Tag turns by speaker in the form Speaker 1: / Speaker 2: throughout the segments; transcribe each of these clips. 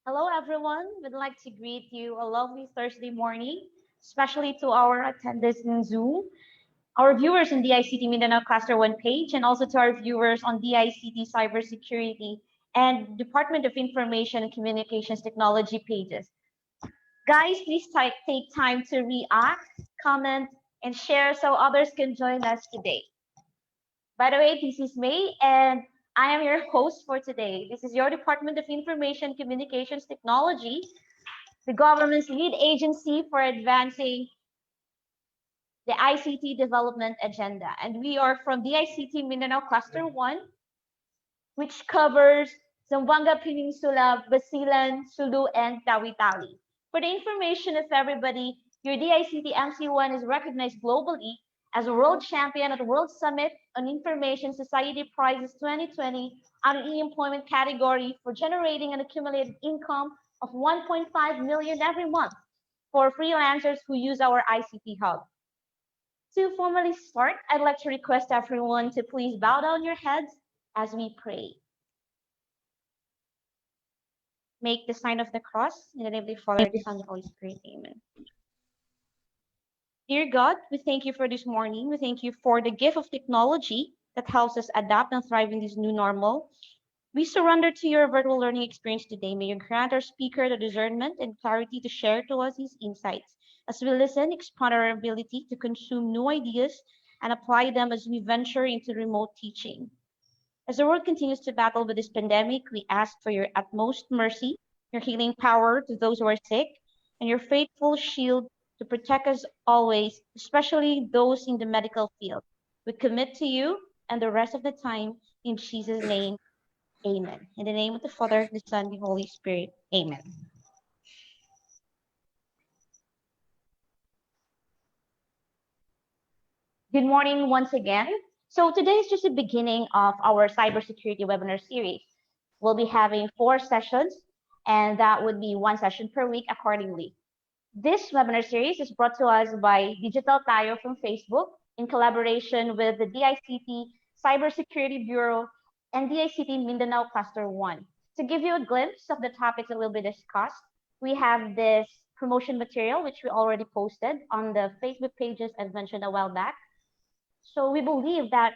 Speaker 1: Hello, everyone. We'd like to greet you a lovely Thursday morning, especially to our attendants in Zoom, our viewers on DICT Mindanao Cluster 1 page, and also to our viewers on DICT Cybersecurity and Department of Information and Communications Technology pages. Guys, please take time to react, comment, and share so others can join us today. By the way, this is May, and I am your host for today. This is your Department of Information Communications Technology, the government's lead agency for advancing the ICT development agenda. And we are from the ICT Mindanao Cluster 1, which covers Zamboanga Peninsula, Basilan, Sulu, and Tawi-Tawi. For the information of everybody, your DICT MC1 is recognized globally as a world champion at the World Summit on Information Society Prizes 2020 under e-employment category for generating an accumulated income of 1.5 million every month for freelancers who use our ICT hub. To formally start, I'd like to request everyone to please bow down your heads as we pray. Make the sign of the cross in the name of the Father, the Son, and the Holy Spirit. Amen. Dear God, we thank you for this morning. We thank you for the gift of technology that helps us adapt and thrive in this new normal. We surrender to your virtual learning experience today. May you grant our speaker the discernment and clarity to share to us his insights. As we listen, expand our ability to consume new ideas and apply them as we venture into remote teaching. As the world continues to battle with this pandemic, we ask for your utmost mercy, your healing power to those who are sick, and your faithful shield to protect us always, especially those in the medical field. We commit to you and the rest of the time in Jesus' name. Amen. In the name of the Father, the Son, and the Holy Spirit. Amen. Good morning once again. So today is just the beginning of our cybersecurity webinar series. We'll be having 4 sessions, and that would be 1 session per week accordingly. This webinar series is brought to us by Digital Tayo from Facebook in collaboration with the DICT Cybersecurity Bureau and DICT Mindanao Cluster 1. To give you a glimpse of the topics that will be discussed, we have this promotion material, which we already posted on the Facebook pages as mentioned a while back. So we believe that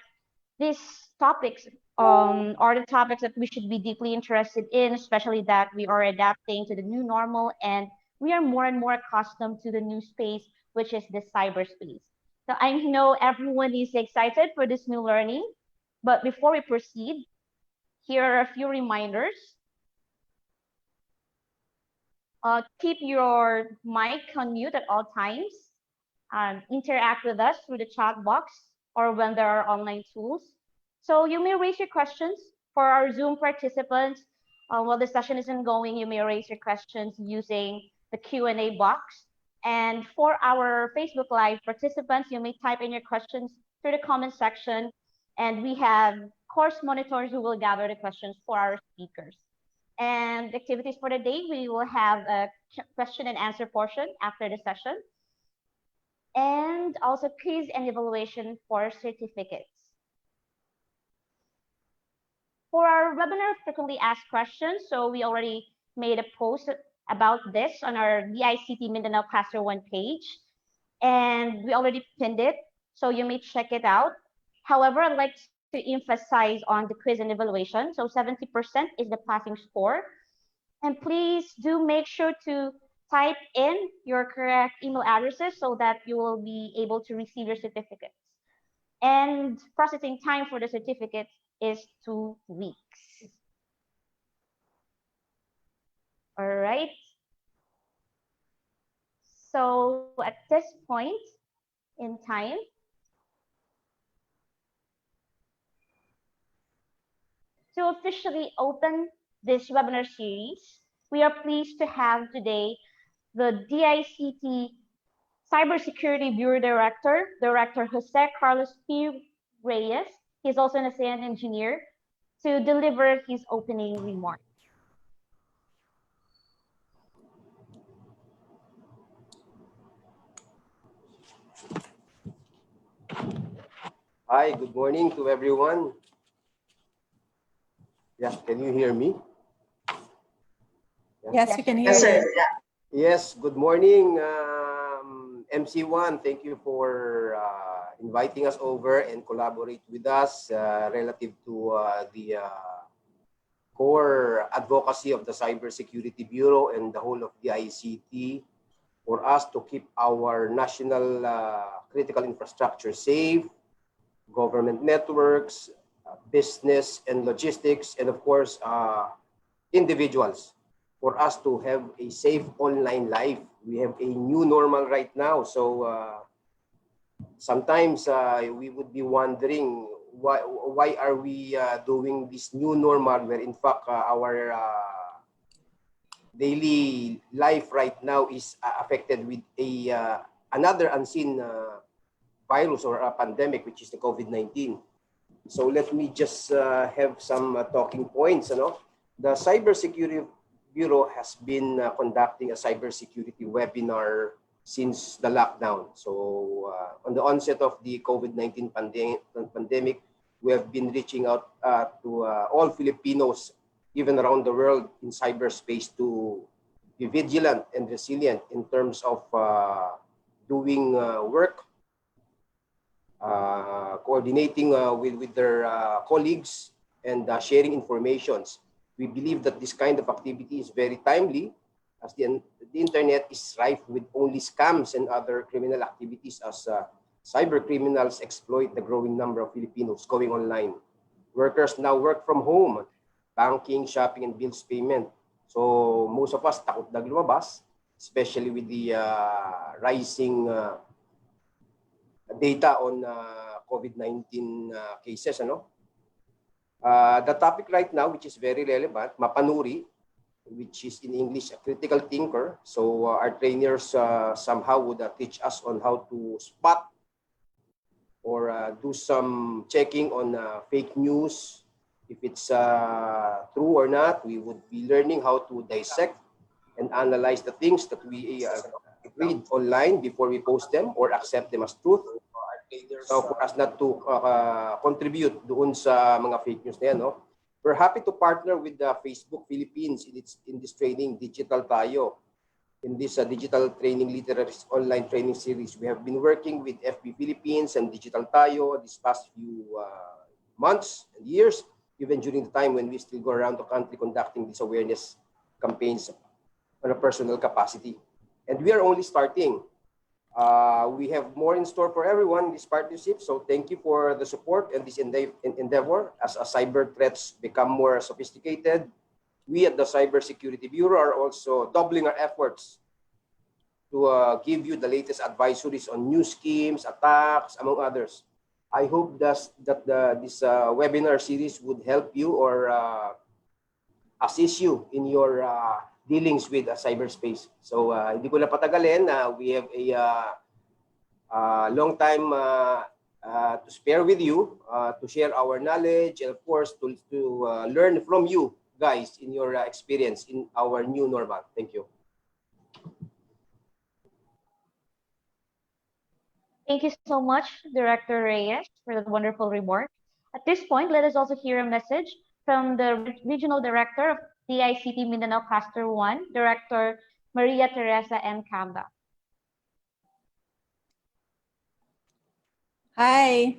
Speaker 1: these topics are the topics that we should be deeply interested in, especially that we are adapting to the new normal and we are more and more accustomed to the new space, which is the cyberspace. So I know everyone is excited for this new learning, but before we proceed, here are a few reminders. Keep your mic on mute at all times. Interact with us through the chat box or when there are online tools. So you may raise your questions for our Zoom participants. While the session is ongoing, you may raise your questions using the Q&A box. And for our Facebook Live participants, you may type in your questions through the comment section. And we have course monitors who will gather the questions for our speakers. And activities for the day, we will have a question and answer portion after the session. And also quiz and evaluation for certificates. For our webinar frequently asked questions, so we already made a post about this on our DICT Mindanao Cluster 1 page, and we already pinned it, so you may check it out. However, I'd like to emphasize on the quiz and evaluation. So 70% is the passing score. And please do make sure to type in your correct email addresses so that you will be able to receive your certificates. And processing time for the certificates is 2 weeks. All right. So at this point in time, to officially open this webinar series, we are pleased to have today the DICT Cybersecurity Bureau Director, Director Jose Carlos P. Reyes. He's also an assistant engineer to deliver his opening remarks.
Speaker 2: Hi, good morning to everyone. Yeah, can you hear me?
Speaker 3: Yes, we can hear
Speaker 4: Yes, sir.
Speaker 3: you.
Speaker 4: Yeah.
Speaker 2: Yes, good morning, MC1. Thank you for inviting us over and collaborate with us relative to the core advocacy of the Cybersecurity Bureau and the whole of the DICT for us to keep our national critical infrastructure safe, government networks, business and logistics, and of course, individuals, for us to have a safe online life. We have a new normal right now. So sometimes we would be wondering why are we doing this new normal where in fact our daily life right now is affected with a another unseen virus or a pandemic, which is the COVID-19. So let me just have some talking points. You know? The Cybersecurity Bureau has been conducting a cybersecurity webinar since the lockdown. So on the onset of the COVID-19 pandemic, we have been reaching out to all Filipinos, even around the world in cyberspace, to be vigilant and resilient in terms of doing work, coordinating with their colleagues, and sharing informations. We believe that this kind of activity is very timely, as the internet is rife with only scams and other criminal activities, as cyber criminals exploit the growing number of Filipinos going online. Workers now work from home, banking, shopping, and bills payment. So most of us takot na lumabas, especially with the rising data on COVID-19 cases. The topic right now, which is very relevant, Mapanuri, which is in English a critical thinker. So our trainers somehow would teach us on how to spot or do some checking on fake news. If it's true or not, we would be learning how to dissect and analyze the things that we read online before we post them or accept them as truth. So for us not to contribute doon sa mga fake news na yan, no? We're happy to partner with Facebook Philippines in this training, Digital Tayo. In this digital training literacy online training series, we have been working with FB Philippines and Digital Tayo these past few months and years, even during the time when we still go around the country conducting these awareness campaigns on a personal capacity. And we are only starting. We have more in store for everyone in this partnership. So thank you for the support and this endeavor. As cyber threats become more sophisticated, we at the Cybersecurity Bureau are also doubling our efforts to give you the latest advisories on new schemes, attacks, among others. I hope that this webinar series would help you or assist you in your dealings with cyberspace. So hindi ko na patagalin. We have a long time to spare with you to share our knowledge and of course to learn from you guys in your experience in our new normal. Thank you.
Speaker 1: Thank you so much, Director Reyes, for that wonderful remark. At this point, let us also hear a message from the Regional Director of DICT Mindanao Cluster 1, Director Maria Teresa M. Camba.
Speaker 3: Hi.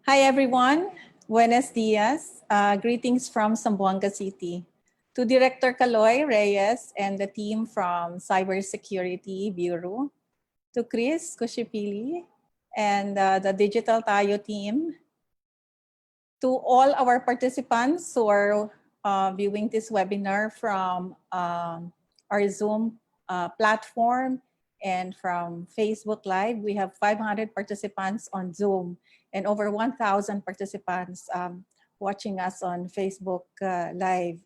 Speaker 3: Hi, everyone. Buenos dias. Greetings from Zamboanga City. To Director Caloy Reyes and the team from Cybersecurity Bureau. To Chris Kushipili and the Digital Tayo team. To all our participants who are viewing this webinar from our Zoom platform and from Facebook Live. We have 500 participants on Zoom and over 1,000 participants watching us on Facebook Live.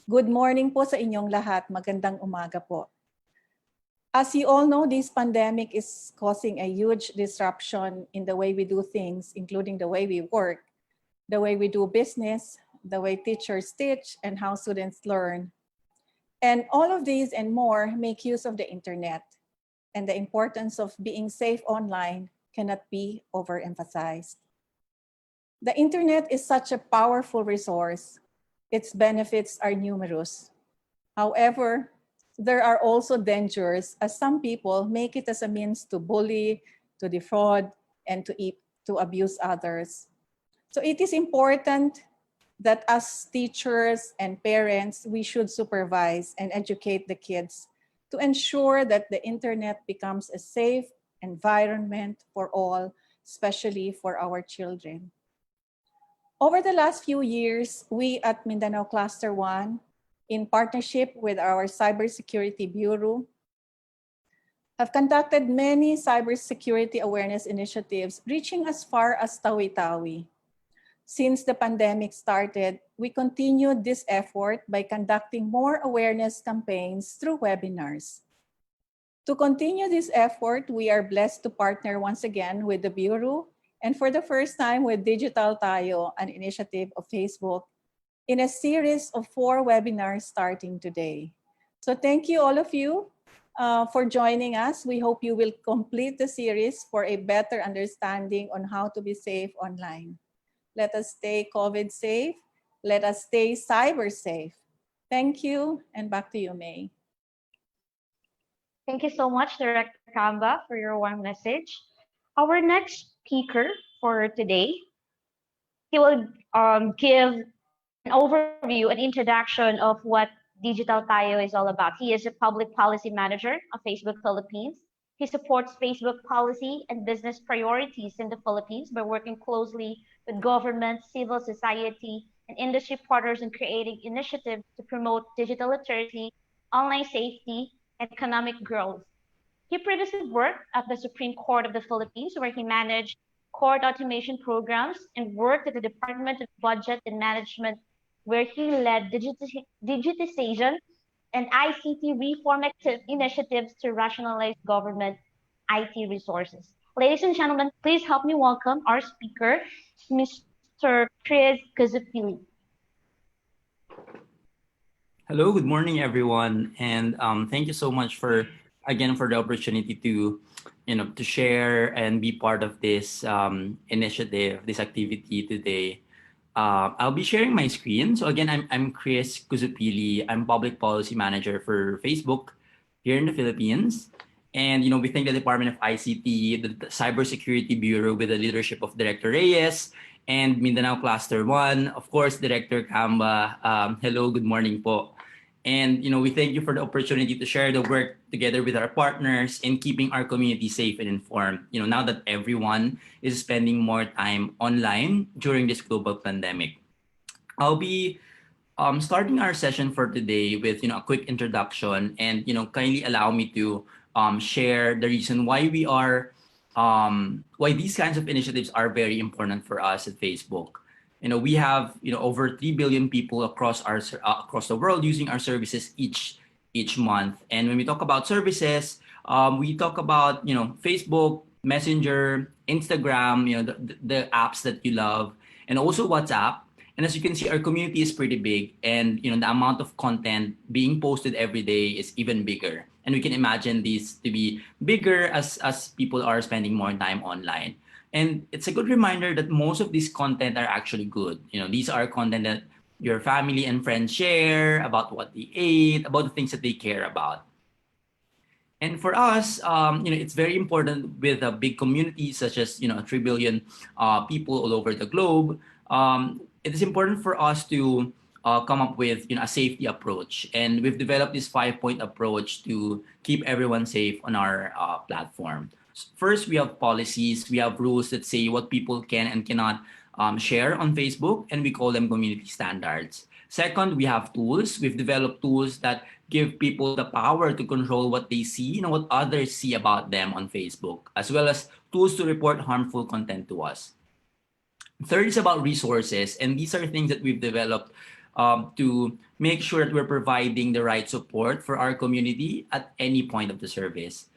Speaker 3: Good morning po sa inyong lahat. Magandang umaga po. As you all know, this pandemic is causing a huge disruption in the way we do things, including the way we work, the way we do business, the way teachers teach, and how students learn. And all of these and more make use of the internet. And the importance of being safe online cannot be overemphasized. The internet is such a powerful resource. Its benefits are numerous. However, there are also dangers, as some people make it as a means to bully, to defraud, and to abuse others. So it is important that as teachers and parents, we should supervise and educate the kids to ensure that the internet becomes a safe environment for all, especially for our children. Over the last few years, we at Mindanao Cluster 1, in partnership with our Cybersecurity Bureau, have conducted many cybersecurity awareness initiatives reaching as far as Tawi-Tawi. Since the pandemic started, we continued this effort by conducting more awareness campaigns through webinars. To continue this effort, we are blessed to partner once again with the Bureau and for the first time with Digital Tayo, an initiative of Facebook, in a series of 4 webinars starting today. So thank you all of you for joining us. We hope you will complete the series for a better understanding on how to be safe online. Let us stay COVID safe. Let us stay cyber safe. Thank you, and back to you, May.
Speaker 1: Thank you so much, Director Kamba, for your warm message. Our next speaker for today, he will give an overview, an introduction of what Digital Tayo is all about. He is a public policy manager of Facebook Philippines. He supports Facebook policy and business priorities in the Philippines by working closely with government, civil society, and industry partners in creating initiatives to promote digital literacy, online safety, and economic growth. He previously worked at the Supreme Court of the Philippines, where he managed court automation programs and worked at the Department of Budget and Management, where he led digitization and ICT reform initiatives to rationalize government IT resources. Ladies and gentlemen, please help me welcome our speaker, Mr. Chris Kazupili.
Speaker 4: Hello, good morning, everyone, and thank you so much for the opportunity to share and be part of this initiative, this activity today. I'll be sharing my screen. So again, I'm Chris Kuzupili. I'm public policy manager for Facebook here in the Philippines. And we thank the Department of ICT, the Cybersecurity Bureau with the leadership of Director Reyes and Mindanao Cluster 1, of course, Director Kamba. Hello, good morning po. And we thank you for the opportunity to share the work together with our partners in keeping our community safe and informed. Now that everyone is spending more time online during this global pandemic. I'll be starting our session for today with a quick introduction, and kindly allow me to share the reason why why these kinds of initiatives are very important for us at Facebook. We have over 3 billion people across the world using our services each month. And when we talk about services, we talk about Facebook, Messenger, Instagram, the apps that you love, and also WhatsApp. And as you can see, our community is pretty big, and the amount of content being posted every day is even bigger. And we can imagine these to be bigger as people are spending more time online. And it's a good reminder that most of this content are actually good. These are content that your family and friends share about what they ate, about the things that they care about. And for us, it's very important with a big community such as 3 billion people all over the globe. It is important for us to come up with a safety approach, and we've developed this 5-point approach to keep everyone safe on our platform. First, we have policies. We have rules that say what people can and cannot share on Facebook, and we call them community standards. Second, we have tools. We've developed tools that give people the power to control what they see, what others see about them on Facebook, as well as tools to report harmful content to us. Third is about resources, and these are things that we've developed to make sure that we're providing the right support for our community at any point of the service.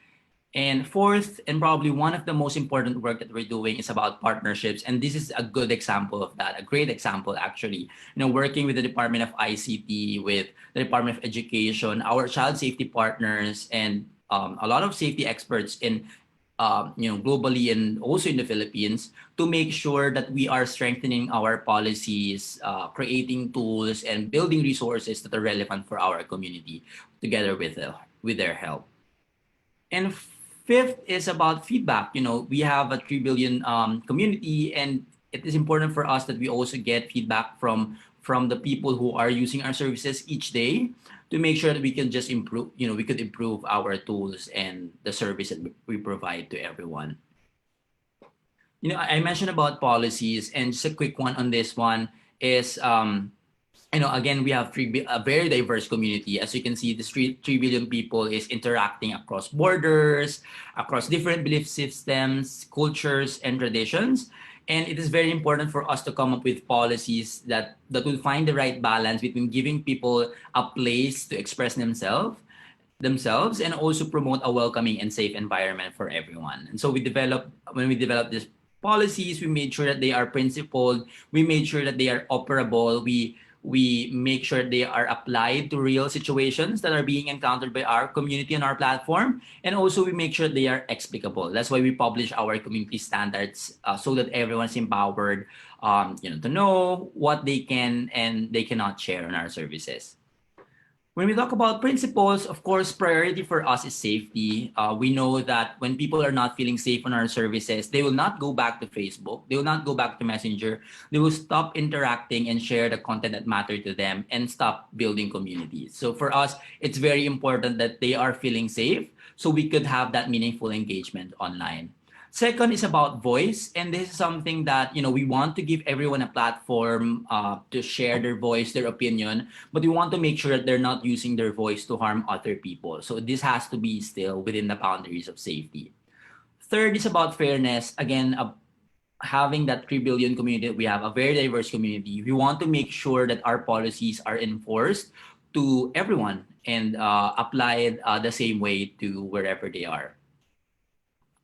Speaker 4: And fourth, and probably one of the most important work that we're doing, is about partnerships. And this is a good example of that, a great example, actually. Working with the Department of ICT, with the Department of Education, our child safety partners, and a lot of safety experts in globally and also in the Philippines, to make sure that we are strengthening our policies, creating tools, and building resources that are relevant for our community, together with their help. And fifth is about feedback. We have a 3 billion community, and it is important for us that we also get feedback from the people who are using our services each day, to make sure that we can just improve, we could improve our tools and the service that we provide to everyone. I mentioned about policies, and just a quick one on this one is, again, we have a very diverse community. As you can see, the 3 billion people is interacting across borders, across different belief systems, cultures, and traditions. And it is very important for us to come up with policies that will find the right balance between giving people a place to express themselves and also promote a welcoming and safe environment for everyone. And so when we develop these policies, we made sure that they are principled, we made sure that they are operable, we make sure they are applied to real situations that are being encountered by our community and our platform. And also we make sure they are explicable. That's why we publish our community standards, so that everyone's empowered to know what they can and they cannot share on our services. When we talk about principles, of course, priority for us is safety. We know that when people are not feeling safe on our services, they will not go back to Facebook. They will not go back to Messenger. They will stop interacting and share the content that matter to them and stop building communities. So for us, it's very important that they are feeling safe so we could have that meaningful engagement online. Second is about voice, and this is something that we want to give everyone a platform to share their voice, their opinion, but we want to make sure that they're not using their voice to harm other people. So this has to be still within the boundaries of safety. Third is about fairness. Again, having that 3 billion community, we have a very diverse community. We want to make sure that our policies are enforced to everyone and applied the same way to wherever they are.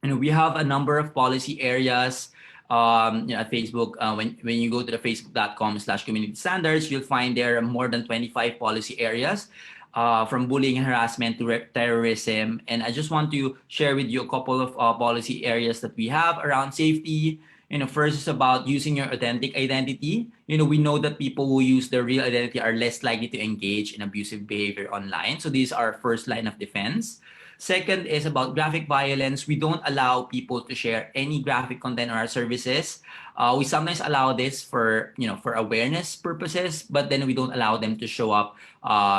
Speaker 4: We have a number of policy areas at Facebook. When you go to the facebook.com/community standards, you'll find there are more than 25 policy areas, from bullying and harassment to terrorism. And I just want to share with you a couple of policy areas that we have around safety. First is about using your authentic identity. We know that people who use their real identity are less likely to engage in abusive behavior online. So these are first line of defense. Second is about graphic violence. We don't allow people to share any graphic content on our services. We sometimes allow this for awareness purposes, but then we don't allow them to show up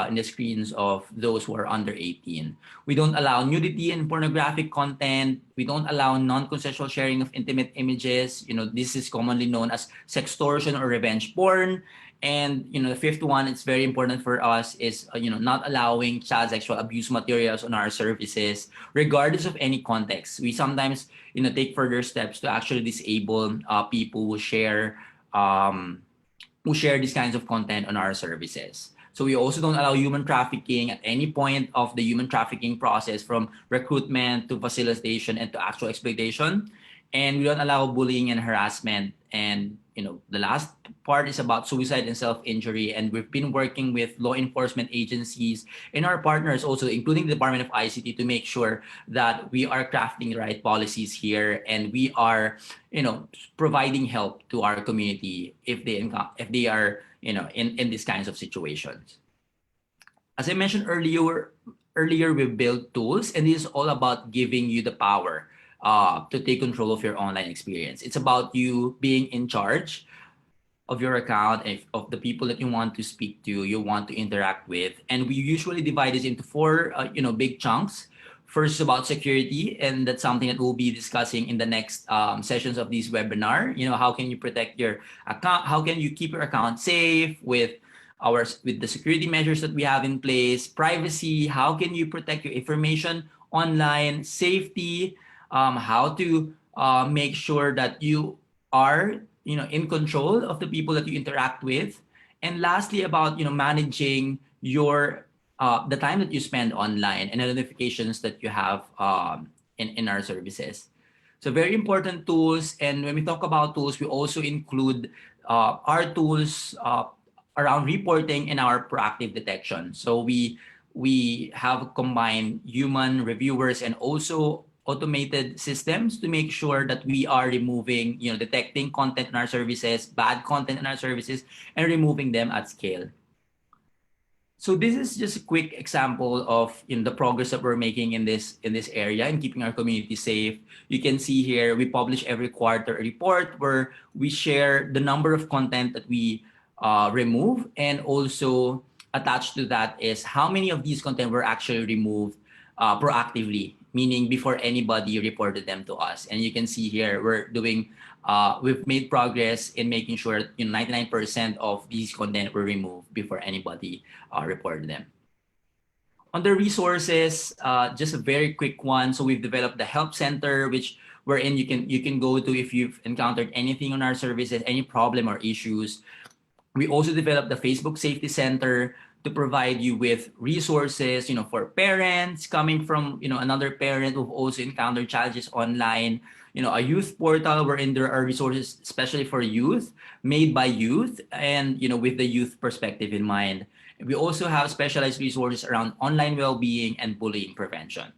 Speaker 4: in the screens of those who are under 18. We don't allow nudity and pornographic content. We don't allow non-consensual sharing of intimate images. This is commonly known as sextortion or revenge porn. And the fifth one, it's very important for us, is not allowing child sexual abuse materials on our services, regardless of any context. We sometimes take further steps to actually disable people who share these kinds of content on our services. So we also don't allow human trafficking at any point of the human trafficking process, from recruitment to facilitation and to actual exploitation. And we don't allow bullying and harassment. And the last part is about suicide and self-injury. And we've been working with law enforcement agencies and our partners also, including the Department of ICT, to make sure that we are crafting the right policies here, and we are providing help to our community if they are in these kinds of situations. As I mentioned earlier, we build tools, and this is all about giving you the power to take control of your online experience. It's about you being in charge of your account, of the people that you want to speak to, you want to interact with. And we usually divide this into four big chunks. First is about security, and that's something that we'll be discussing in the next sessions of this webinar. How can you protect your account? How can you keep your account safe with the security measures that we have in place? Privacy, how can you protect your information online? Safety, how to make sure that you are in control of the people that you interact with. And lastly, about managing your the time that you spend online and the notifications that you have in our services. So very important tools. And when we talk about tools, we also include our tools around reporting and our proactive detection. So we have combined human reviewers and also automated systems to make sure that we are removing, detecting content in our services, bad content in our services, and removing them at scale. So this is just a quick example of the progress that we're making in this area and keeping our community safe. You can see here we publish every quarter a report where we share the number of content that we remove, and also attached to that is how many of these content were actually removed proactively, meaning before anybody reported them to us. And you can see here we've made progress in making sure 99% of these content were removed before anybody reported them. On the resources, just a very quick one. So we've developed the help center, which wherein you can go to if you've encountered anything on our services, any problem or issues. We also developed the Facebook Safety Center to provide you with resources, for parents coming from, another parent who've also encountered challenges online. A youth portal wherein there are resources especially for youth, made by youth, and with the youth perspective in mind. We also have specialized resources around online well-being and bullying prevention.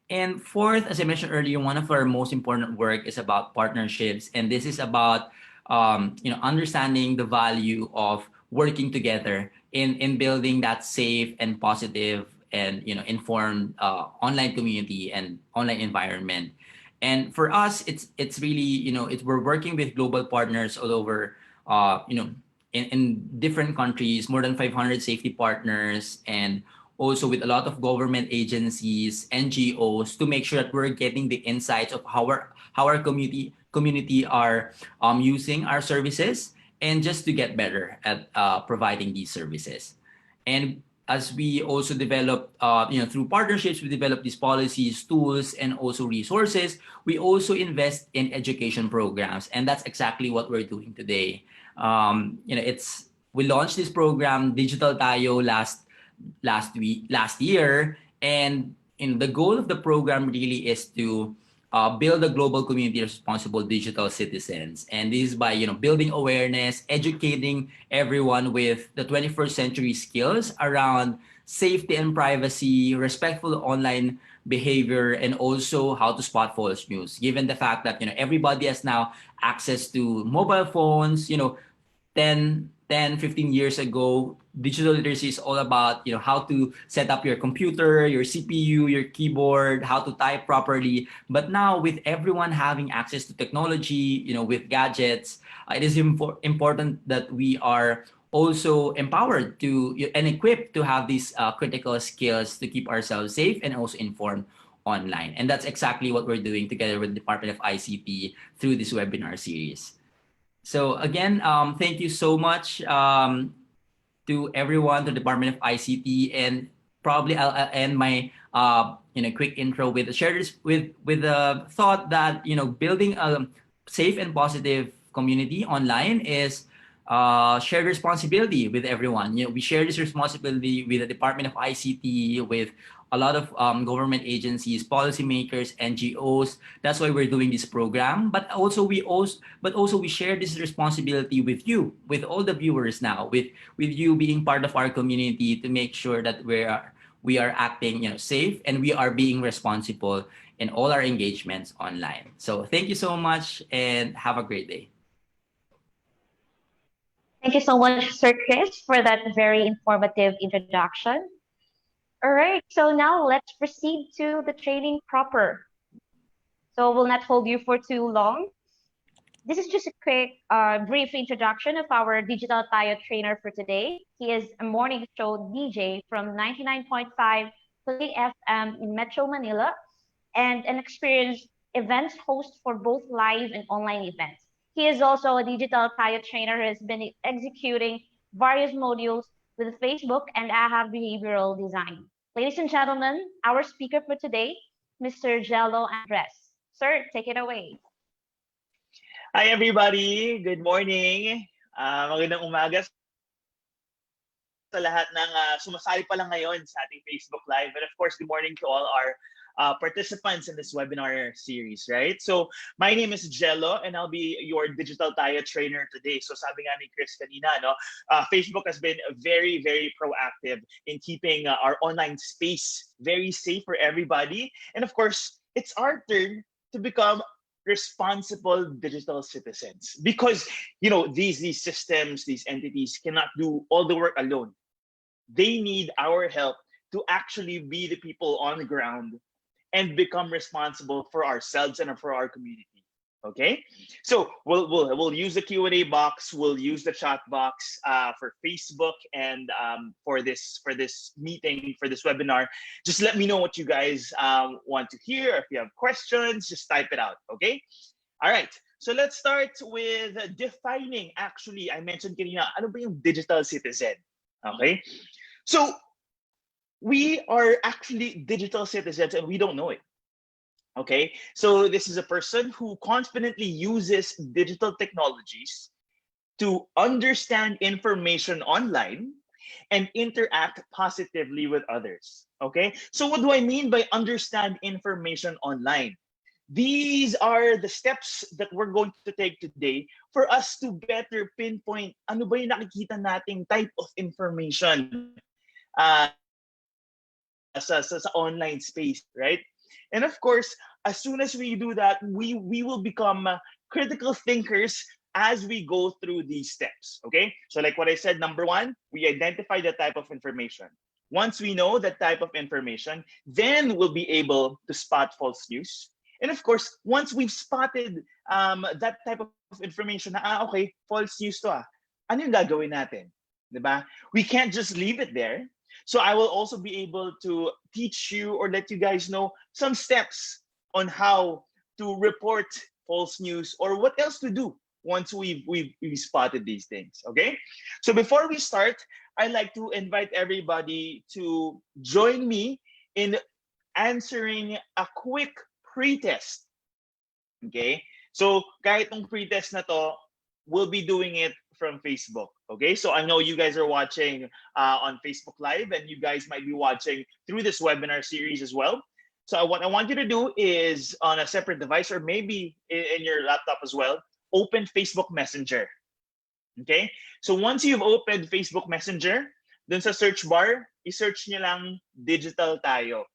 Speaker 4: And fourth, as I mentioned earlier, one of our most important work is about partnerships, and this is about understanding the value of working together in building that safe and positive and informed online community and online environment. And for us, it's really we're working with global partners all over in different countries, more than 500 safety partners, and also with a lot of government agencies, NGOs, to make sure that we're getting the insights of how our community are using our services, and just to get better at providing these services. And as we also develop, through partnerships, we develop these policies, tools, and also resources. We also invest in education programs, and that's exactly what we're doing today. We launched this program, Digital Tayo, last year, and the goal of the program really is to build a global community of responsible digital citizens. And this is by building awareness, educating everyone with the 21st century skills around safety and privacy, respectful online behavior, and also how to spot false news. Given the fact that everybody has now access to mobile phones, 15 years ago, digital literacy is all about how to set up your computer, your CPU, your keyboard, how to type properly. But now, with everyone having access to technology, with gadgets, it is important that we are also empowered and equipped to have these critical skills to keep ourselves safe and also informed online. And that's exactly what we're doing together with the Department of ICT through this webinar series. So again, thank you so much to everyone, to the Department of ICT, and probably I'll end my quick intro with the thought that building a safe and positive community online is shared responsibility with everyone. We share this responsibility with the Department of ICT, with a lot of government agencies, policymakers, NGOs. That's why we're doing this program. But also we share this responsibility with you, with all the viewers now, with you being part of our community, to make sure that we are acting safe, and we are being responsible in all our engagements online. So thank you so much, and have a great day.
Speaker 1: Thank you so much, Sir Chris, for that very informative introduction. All right, so now let's proceed to the training proper. So we'll not hold you for too long. This is just a quick, brief introduction of our Digital Tayo trainer for today. He is a morning show DJ from 99.5 Play FM in Metro Manila, and an experienced events host for both live and online events. He is also a Digital Tayo trainer who has been executing various modules with Facebook and AHA Behavioral Design. Ladies and gentlemen, our speaker for today, Mr. Jello Andres. Sir, take it away.
Speaker 5: Hi everybody, good morning. Magandang umaga sa lahat ng sumasali pa lang ngayon sa ating Facebook Live. And of course, good morning to all our participants in this webinar series, right? So my name is Jello, and I'll be your Digital Tayo trainer today. So sabi nga ni Chris kanina, no, Facebook has been very, very proactive in keeping our online space very safe for everybody. And of course, it's our turn to become responsible digital citizens, because these systems, these entities cannot do all the work alone. They need our help to actually be the people on the ground and become responsible for ourselves and for our community. Okay, so we'll use the Q&A box. We'll use the chat box for Facebook, and for this meeting, for this webinar. Just let me know what you guys want to hear. If you have questions, just type it out. Okay. All right. So let's start with defining. Actually, I mentioned kanina, ano ba yung digital citizen? Okay. So we are actually digital citizens and we don't know it. Okay, so this is a person who confidently uses digital technologies to understand information online and interact positively with others. Okay, so what do I mean by understand information online? These are the steps that we're going to take today for us to better pinpoint ano ba yung nakikita nating type of information sa online space, right? And of course, as soon as we do that, we will become critical thinkers as we go through these steps. Okay, so like what I said, number one, we identify the type of information. Once we know that type of information, then we'll be able to spot false news. And of course, once we've spotted that type of information, okay, false news to ano yung gagawin natin? Diba? We can't just leave it there. So I will also be able to teach you or let you guys know some steps on how to report false news or what else to do once we've spotted these things. Okay, so before we start, I'd like to invite everybody to join me in answering a quick pre-test. Okay, so kahit tong pre-test na to, we'll be doing it from Facebook. Okay, so I know you guys are watching on Facebook Live, and you guys might be watching through this webinar series as well. So what I want you to do is, on a separate device or maybe in your laptop as well, open Facebook Messenger. Okay, so once you've opened Facebook Messenger, dun sa search bar, i-search nyo lang Digital Tayo.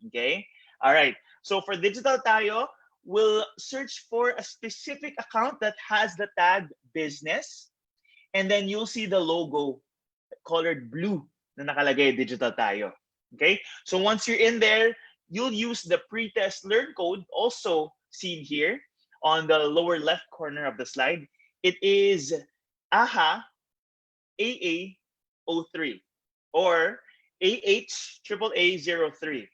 Speaker 5: Okay, all right. So for Digital Tayo, we'll search for a specific account that has the tag business, and then you'll see the logo colored blue na nakalagay Digital Tayo. Okay, so once you're in there, you'll use the pre-test learn code, also seen here on the lower left corner of the slide. It is AHA AA03 or AHAAA03.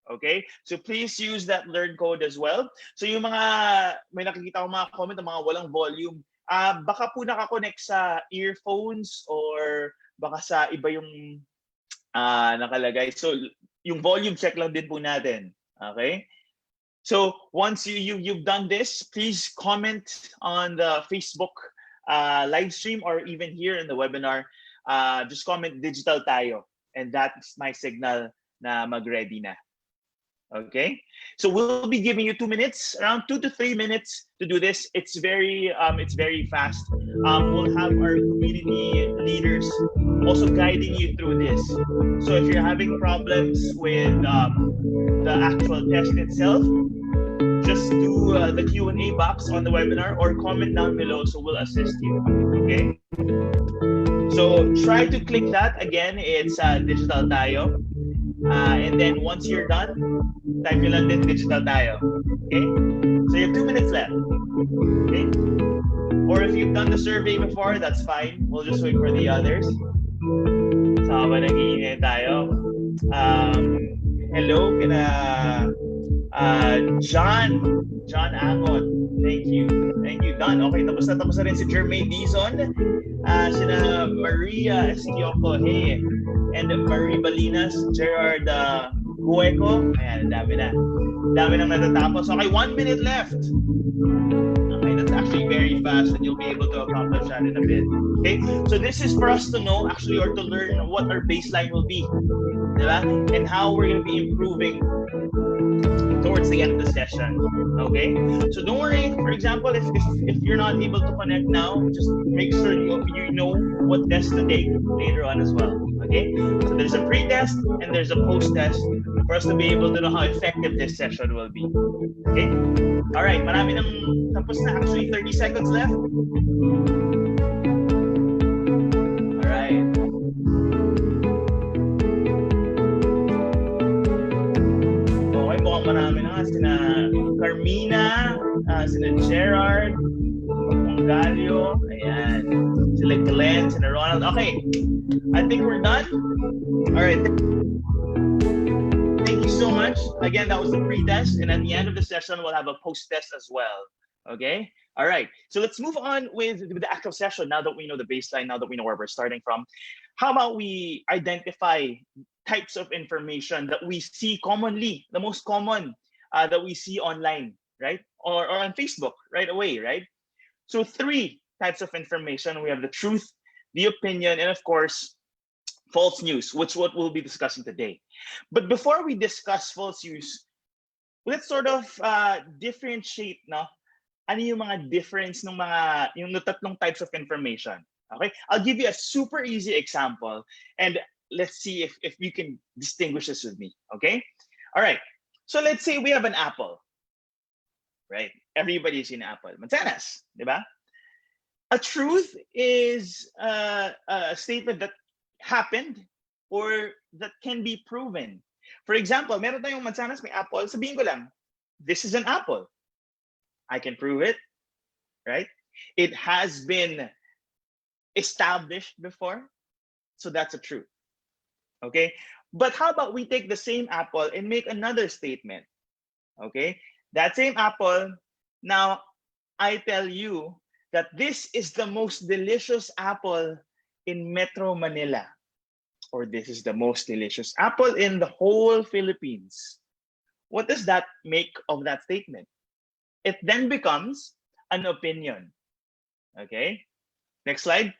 Speaker 5: Okay, so please use that learn code as well. So yung may nakikita ko mga comment, mga walang volume, baka po nakakonect sa earphones or baka sa iba yung nakalagay. So yung volume check lang din po natin. Okay, so once you've done this, please comment on the Facebook live stream or even here in the webinar. Just comment Digital Tayo, and that's my signal na mag-ready na. Okay, so we'll be giving you 2 minutes, around 2 to 3 minutes to do this. It's very fast. We'll have our community leaders also guiding you through this. So if you're having problems with the actual test itself, just do the Q&A box on the webinar or comment down below, so we'll assist you. Okay, so try to click that. Again, it's Digital Tayo. And then once you're done, type nyo lang din Digital Tayo. Okay? So you have 2 minutes left. Okay? Or if you've done the survey before, that's fine. We'll just wait for the others. So habang nag-iingay tayo. Hello, John Angon. Thank you, Don. Okay, tapos na rin si Jermaine Dizon, sina Maria Estioco, hey, and Marie Balinas, Gerard Gueco. Ayan, dami nang natatapos. Okay, 1 minute left. Okay, that's actually very fast, and you'll be able to accomplish that in a bit. Okay, so this is for us to know actually, or to learn what our baseline will be, diba? And how we're going to be improving towards the end of the session. Okay, so don't worry. For example, if you're not able to connect now, just make sure you know what test to take later on as well. Okay, so there's a pre-test and there's a post-test for us to be able to know how effective this session will be. Okay? All right, marami nang tapos na. Actually, 30 seconds left. All right. Okay, mukhang marami na. Sina Carmina, sina Gerard, Galio, ayan. Sila Glenn, sina Ronald. Okay, I think we're done. All right. Thank you so much. Again, that was the pre-test, and at the end of the session, we'll have a post-test as well. Okay. All right. So let's move on with the actual session. Now that we know the baseline, now that we know where we're starting from, how about we identify types of information that we see commonly, the most common that we see online, right? Or on Facebook right away, right? So 3 types of information. We have the truth, the opinion, and of course, false news, which what we'll be discussing today. But before we discuss false news, let's sort of differentiate, no? Ano yung mga difference ng mga yung tatlong types of information. Okay? I'll give you a super easy example and let's see if you can distinguish this with me. Okay? All right. So let's say we have an apple. Right? Everybody's seen apple. Manzanas, di ba? A truth is a statement that happened or that can be proven. For example, meron tayong manzanas, may apple, sabihin ko lang, this is an apple. I can prove it, right? It has been established before, so that's a truth, okay? But how about we take the same apple and make another statement, okay? That same apple, now I tell you that this is the most delicious apple in Metro Manila, or this is the most delicious apple in the whole Philippines. What does that make of that statement? It then becomes an opinion. Okay, next slide.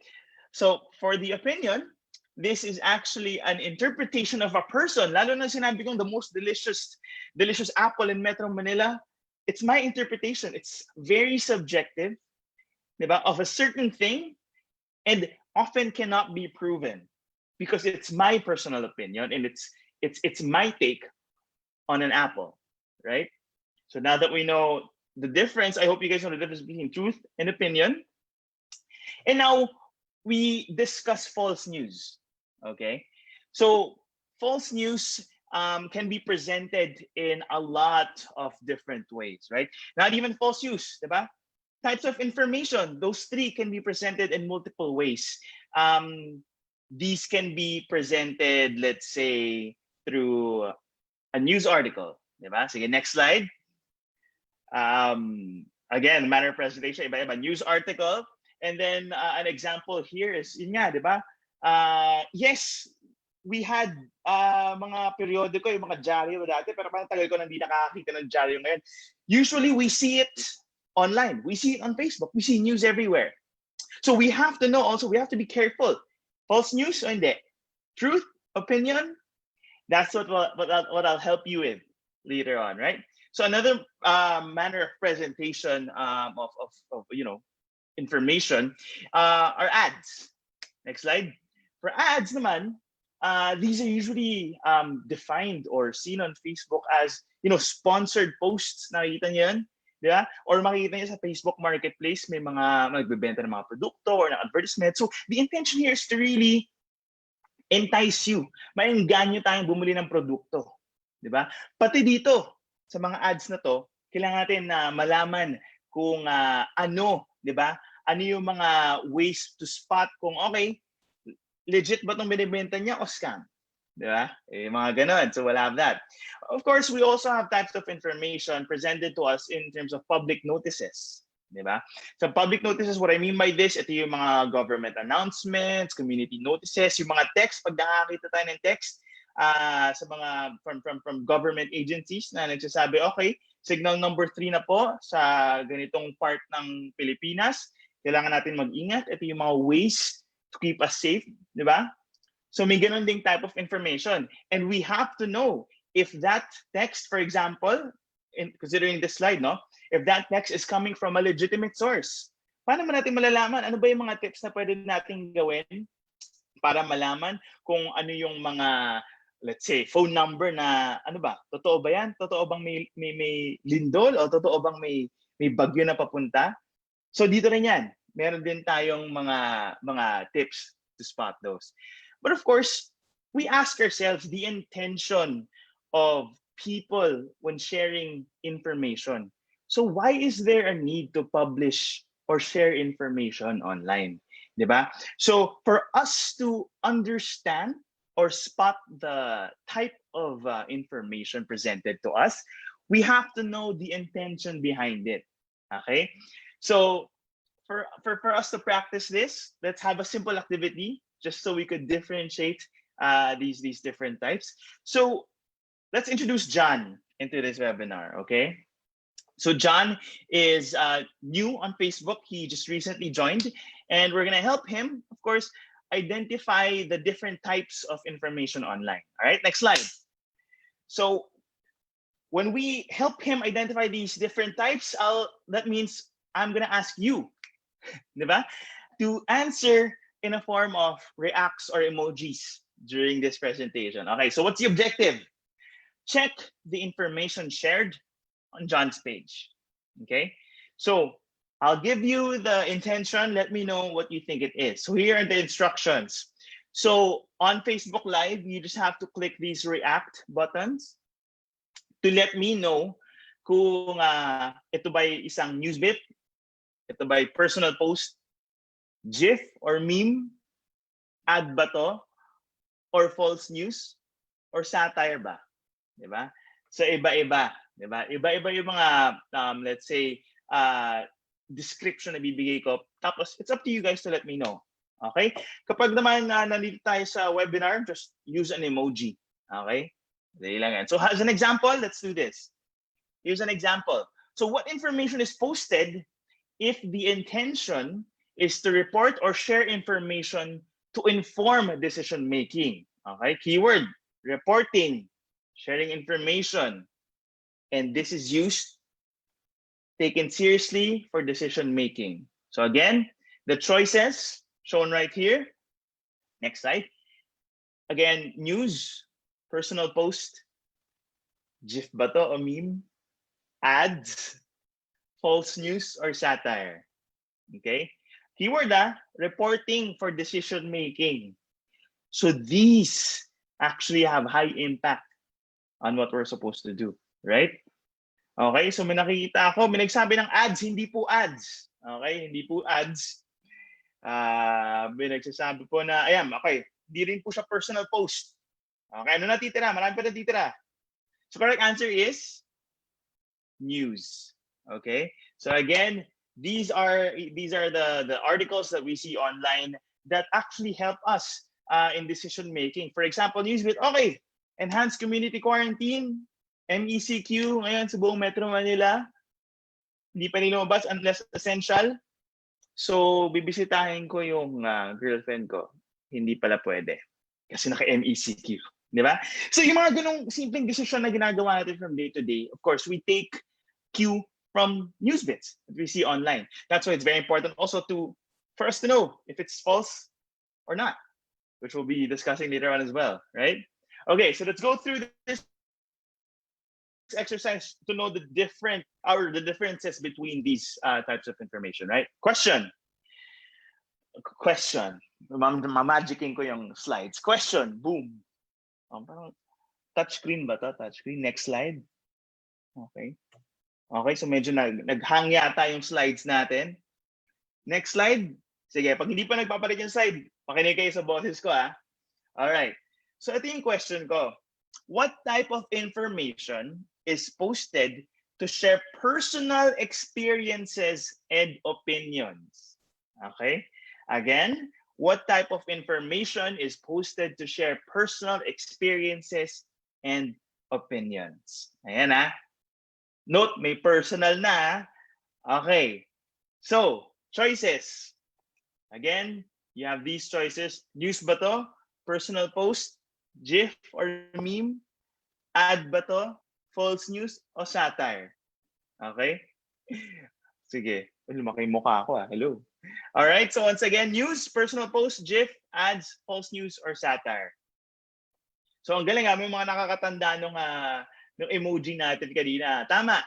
Speaker 5: So for the opinion, this is actually an interpretation of a person. Lalo na sinabi kong the most delicious apple in Metro Manila. It's my interpretation. It's very subjective, diba, of a certain thing, and often cannot be proven because it's my personal opinion and it's my take on an apple, right? So now that we know the difference, I hope you guys know the difference between truth and opinion. And now we discuss false news, okay? So false news can be presented in a lot of different ways, right? Not even false news, diba? Types of information, those 3 can be presented in multiple ways. These can be presented, let's say, through a news article, diba? Sige, next slide. Again, manner of presentation, iba-iba, news article. And then an example here is, yun nga, diba? Yes, we had mga periodiko, yung mga dyaryo dati, pero parang tagal ko nang hindi nakakita ng dyaryo ngayon. Usually, we see it online. We see it on Facebook. We see news everywhere. So we have to know also, we have to be careful. False news o hindi? Truth, opinion, that's what I'll help you with later on, right? So another manner of presentation of information are ads. Next slide. For ads naman, these are usually defined or seen on Facebook as sponsored posts. Nakikita niyo yan? Diba? Or makikita niyo sa Facebook Marketplace, may mga nagbebenta ng mga produkto or ng advertisement. So the intention here is to really entice you. Maengganyo tayong bumili ng produkto. Diba? Pati dito, sa mga ads na to, kailangan natin na malaman kung ano, diba? Ano yung mga ways to spot kung okay, legit ba itong binibenta niya o scam? Diba? Eh, mga ganon. So we'll have that. Of course, we also have types of information presented to us in terms of public notices. Diba? So public notices, what I mean by this, ito yung mga government announcements, community notices, yung mga text, pag nakakita tayo ng text sa mga from government agencies na nagsasabi, okay, signal number 3 na po sa ganitong part ng Pilipinas, kailangan natin mag-ingat. Ito yung mga ways to keep us safe, diba? So may ganun ding type of information. And we have to know if that text, for example, considering this slide, no, if that text is coming from a legitimate source. Paano natin malalaman? Ano ba yung mga tips na pwede natin gawin para malaman kung ano yung mga, let's say, phone number na, ano ba, totoo ba yan? Totoo bang may lindol o totoo bang may bagyo na papunta? So dito rin yan. Meron din tayong mga tips to spot those. But of course, we ask ourselves the intention of people when sharing information. So why is there a need to publish or share information online? Diba? So for us to understand or spot the type of information presented to us, we have to know the intention behind it. Okay? So for us to practice this, let's have a simple activity just so we could differentiate these different types. So let's introduce John into this webinar, okay? So John is new on Facebook. He just recently joined, and we're gonna help him, of course, identify the different types of information online. All right, next slide. So when we help him identify these different types, that means I'm gonna ask you, diba, to answer in a form of reacts or emojis during this presentation. Okay, so what's the objective? Check the information shared on John's page. Okay, so I'll give you the intention. Let me know what you think it is. So here are the instructions. So on Facebook Live, you just have to click these react buttons to let me know kung ito ba'y isang news bit, ito ba'y personal post, GIF or meme, ad ba to, or false news, or satire ba? Diba? So iba-iba. Diba? Iba-iba yung mga, let's say, description na bibigay ko. Tapos, it's up to you guys to let me know. Okay? Kapag naman nandito tayo sa webinar, just use an emoji. Okay? Dali lang yan. So as an example, let's do this. Here's an example. So what information is posted if the intention is to report or share information to inform decision making? Okay? Keyword, reporting, sharing information. And this is used, taken seriously for decision making. So again, the choices shown right here. Next slide. Again, news, personal post, GIF ba to o meme, ads, false news, or satire. Okay? Keyword, reporting for decision making. So these actually have high impact on what we're supposed to do, right? Okay, so may nakikita ako, may nagsabi ng ads, hindi po ads. Okay, hindi po ads. May nagsasabi po na, ayan, okay, hindi rin po siya personal post. Okay, ano natitira? Marami pa natitira. So correct answer is news. Okay, so again, these are the articles that we see online that actually help us in decision making. For example, Newsbit, okay, enhanced community quarantine, MECQ ngayon sa buong Metro Manila. Hindi pa rin lumabas unless essential. So, bibisitahin ko yung girlfriend ko. Hindi pala pwede. Kasi naka-MECQ. Di ba? So, yung mga ganong simpleng decision na ginagawa natin from day to day, of course, we take cue from news bits that we see online. That's why it's very important also for us to know if it's false or not, which we'll be discussing later on as well, right? Okay, so let's go through this exercise to know the differences between these types of information, right? Question. Magicking ko yung slides. Question. Boom. Touchscreen ba to? Touchscreen. Next slide. Okay. Okay, so medyo naghang yata yung slides natin. Next slide. Sige, pag hindi pa nagpapalit yung slide, makinig kayo sa boses ko, Alright. So ito yung question ko. What type of information is posted to share personal experiences and opinions? Okay. Again, what type of information is posted to share personal experiences and opinions? Ayan Note, may personal na. Okay. So, choices. Again, you have these choices. News ba to? Personal post? GIF or meme? Ad ba to? False news o satire? Okay? Sige. Lumaki yung mukha ako Hello. All right, so once again, news, personal post, GIF, ads, false news, or satire. So ang galing may mga nakakatanda nung emoji natin kanina. Tama.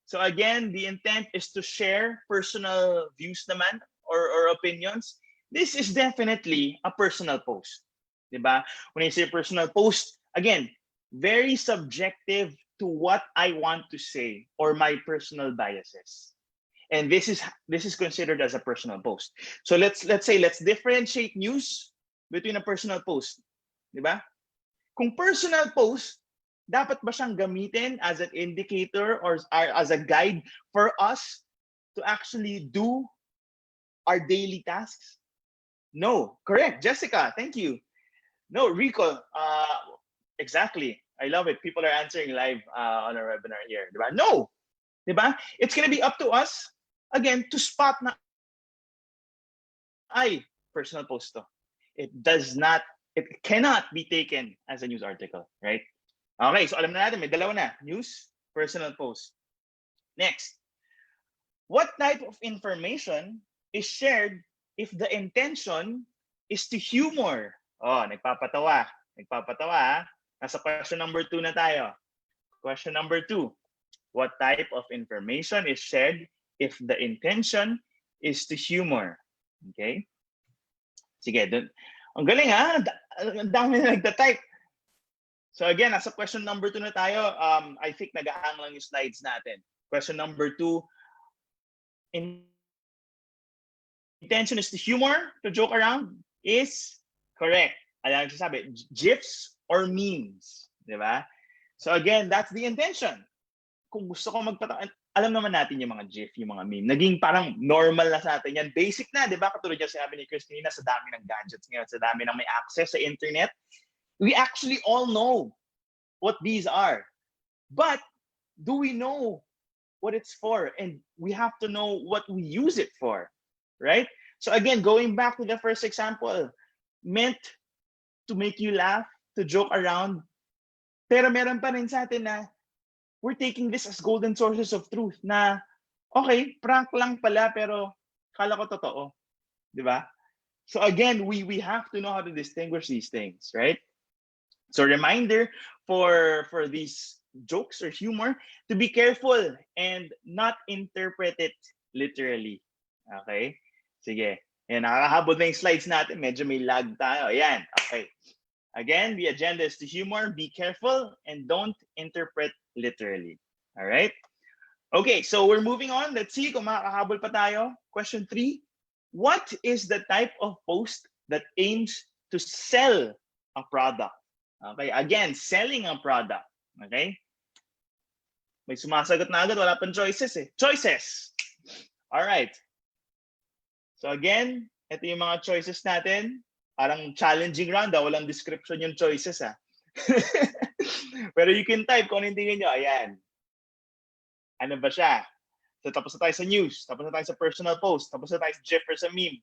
Speaker 5: So again, the intent is to share personal views naman or opinions. This is definitely a personal post. Diba? When I say personal post, again, very subjective to what I want to say or my personal biases. And this is considered as a personal post. So let's differentiate news between a personal post. Diba? Kung personal post, dapat ba siyang gamitin as an indicator or as a guide for us to actually do our daily tasks? No. Correct. Jessica, thank you. No, Rico, exactly. I love it. People are answering live on our webinar here. Diba? No. Diba? It's going to be up to us, again, to spot na personal post to. It cannot be taken as a news article, right? Okay, so alam na natin, may dalawa na. News, personal post. Next, what type of information is shared if the intention is to humor? Oh, nagpapatawa. Nasa question number 2 na tayo. Question number 2. What type of information is shared if the intention is to humor? Okay? Sige, ang galing ang dami na nagta-type. So again, nasa question number 2 na tayo. I think nag-hang lang yung slides natin. Question number 2. Intention is to humor, to joke around, is correct. Alam ko sabi, GIFs or memes. Diba? So again, that's the intention. Kung gusto ko magpatawa, alam naman natin yung mga GIF, yung mga meme. Naging parang normal na sa atin yan. Basic na, di ba? Katulad yung sinabi ni Chris kanina, sa dami ng gadgets ngayon, sa dami ng may access sa internet. We actually all know what these are. But do we know what it's for? And we have to know what we use it for, right? So again, going back to the first example, meant to make you laugh, to joke around. Pero meron pa rin sa atin na we're taking this as golden sources of truth na, okay, prank lang pala, pero kala ko totoo. Di ba? So again, we have to know how to distinguish these things, right? So reminder for these jokes or humor to be careful and not interpret it literally. Okay? Sige. Yan, nakakahabol na yung slides natin. Medyo may lag tayo. Ayan. Okay. Again, the agenda is to humor, be careful, and don't interpret literally. All right? Okay, so we're moving on. Let's see kung makakahabol pa tayo. Question 3. What is the type of post that aims to sell a product? Okay, again, selling a product. Okay? May sumasagot na agad, wala pang choices eh. Choices! All right. So again, ito yung mga choices natin. Parang challenging round, walang description yung choices Pero you can type kung anong tingin nyo. Ayan. Ano ba siya? So tapos na tayo sa news, tapos na tayo sa personal post, tapos na tayo sa GIF or sa meme.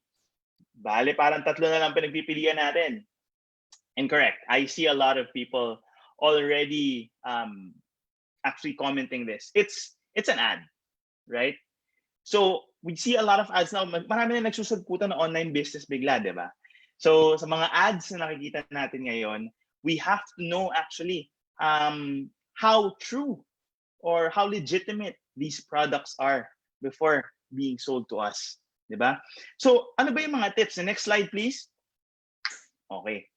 Speaker 5: Bale, parang 3 na lang pinagpipilian natin. Incorrect. I see a lot of people already actually commenting this. It's an ad, right? So we see a lot of ads now. Marami na nagsusugputan ng online business bigla, di ba? So sa mga ads na nakikita natin ngayon, we have to know actually how true or how legitimate these products are before being sold to us, di ba? So ano ba yung mga tips? The next slide, please. Okay.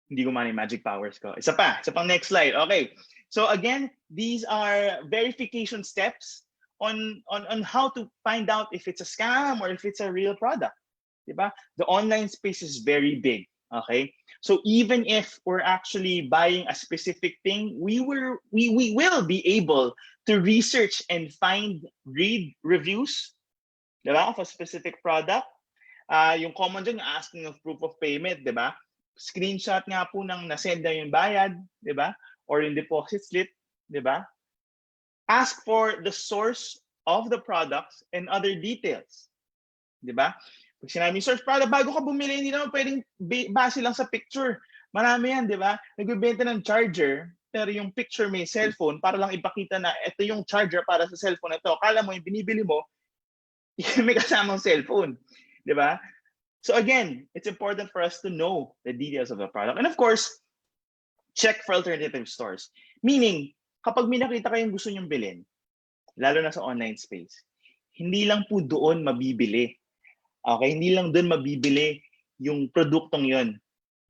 Speaker 5: Hindi ko man yung magic powers ko. Isa pang next slide. Okay. So again, these are verification steps on how to find out if it's a scam or if it's a real product. Diba? The online space is very big. Okay. So even if we're actually buying a specific thing, we will be able to research and read reviews, diba, of a specific product. Yung common dyan, asking of proof of payment, di ba? Screenshot nga po ng nasend na yung bayad, di ba? Or yung deposit slip, di ba? Ask for the source of the products and other details, di ba? Pag sinabi source product, bago ka bumili, hindi naman pwedeng base lang sa picture. Marami yan, di ba? Nagbibenta ng charger, pero yung picture may cellphone para lang ipakita na ito yung charger para sa cellphone ito. Akala mo yung binibili mo, may kasamang cellphone, di ba? So again, it's important for us to know the details of the product. And of course, check for alternative stores. Meaning, kapag may nakita kayong gusto nyong bilhin, lalo na sa online space, hindi lang po doon mabibili. Okay? Hindi lang doon mabibili yung produktong yon.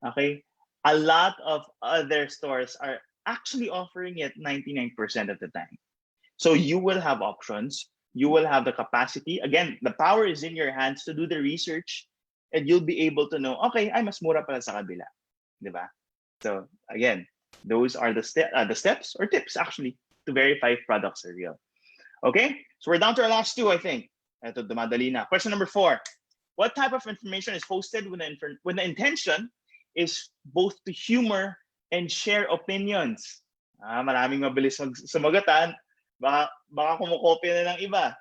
Speaker 5: Okay? A lot of other stores are actually offering it 99% of the time. So you will have options. You will have the capacity. Again, the power is in your hands to do the research and you'll be able to know, okay, ay mas mura pala sa kabila. Diba? So again, those are the steps or tips actually to verify if products are real. Okay, so we're down to our last two, I think. Ito, dumadali na. Question number 4. What type of information is posted when the intention is both to humor and share opinions? Maraming mabilis sumagatan. Baka kumukopya na ng iba.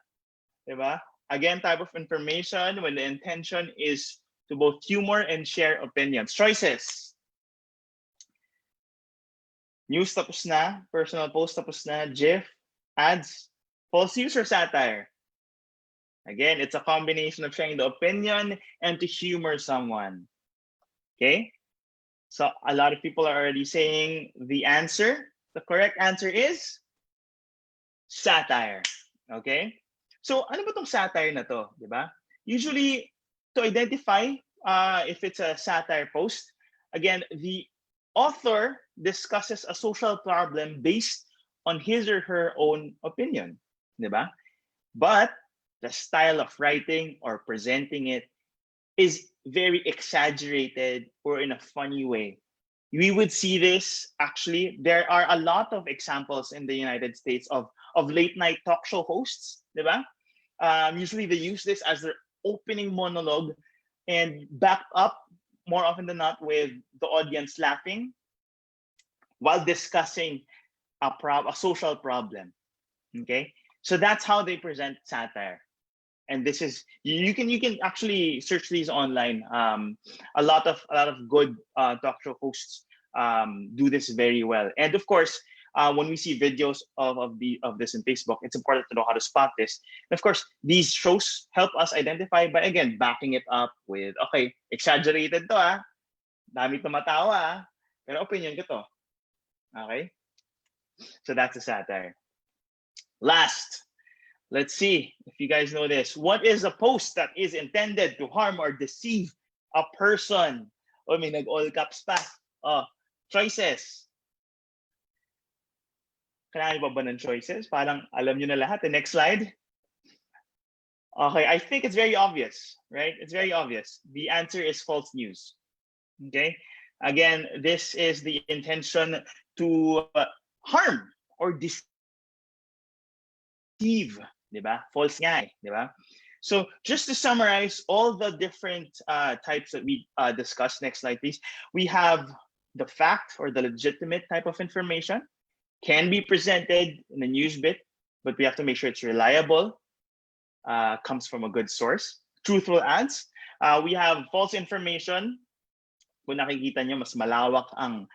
Speaker 5: Diba? Again, type of information when the intention is to both humor and share opinions. Choices. News tapos na, personal post tapos na, GIF, ads, false news or satire. Again, it's a combination of sharing the opinion and to humor someone. Okay? So a lot of people are already saying the answer. The correct answer is satire. Okay? So ano ba tong satire na to, di ba? Usually, to identify if it's a satire post, again, the author discusses a social problem based on his or her own opinion, di ba? But the style of writing or presenting it is very exaggerated or in a funny way. We would see this actually. There are a lot of examples in the United States of late night talk show hosts, diba? Usually they use this as their opening monologue and backed up more often than not with the audience laughing while discussing a social problem. Okay, so that's how they present satire. And this is you can actually search these online. A lot of good talk show hosts do this very well. And of course, when we see videos of this in Facebook, it's important to know how to spot this. And of course, these shows help us identify by again backing it up with okay, exaggerated to dami tumatawa pero opinion ko to. Okay, so that's a satire. Last. Let's see if you guys know this. What is a post that is intended to harm or deceive a person? Oh, may nag-all caps pa. Oh, choices. Kailangan ba ng choices? Parang alam nyo na lahat. The next slide. Okay, I think it's very obvious, right? It's very obvious. The answer is false news. Okay? Again, this is the intention to harm or deceive. Diba? False nga diba? So just to summarize all the different types that we discussed, next slide please. We have the fact or the legitimate type of information can be presented in a news bit, but we have to make sure it's reliable, comes from a good source. Truthful ads. We have false information. Kung nakikita nyo, mas malawak ang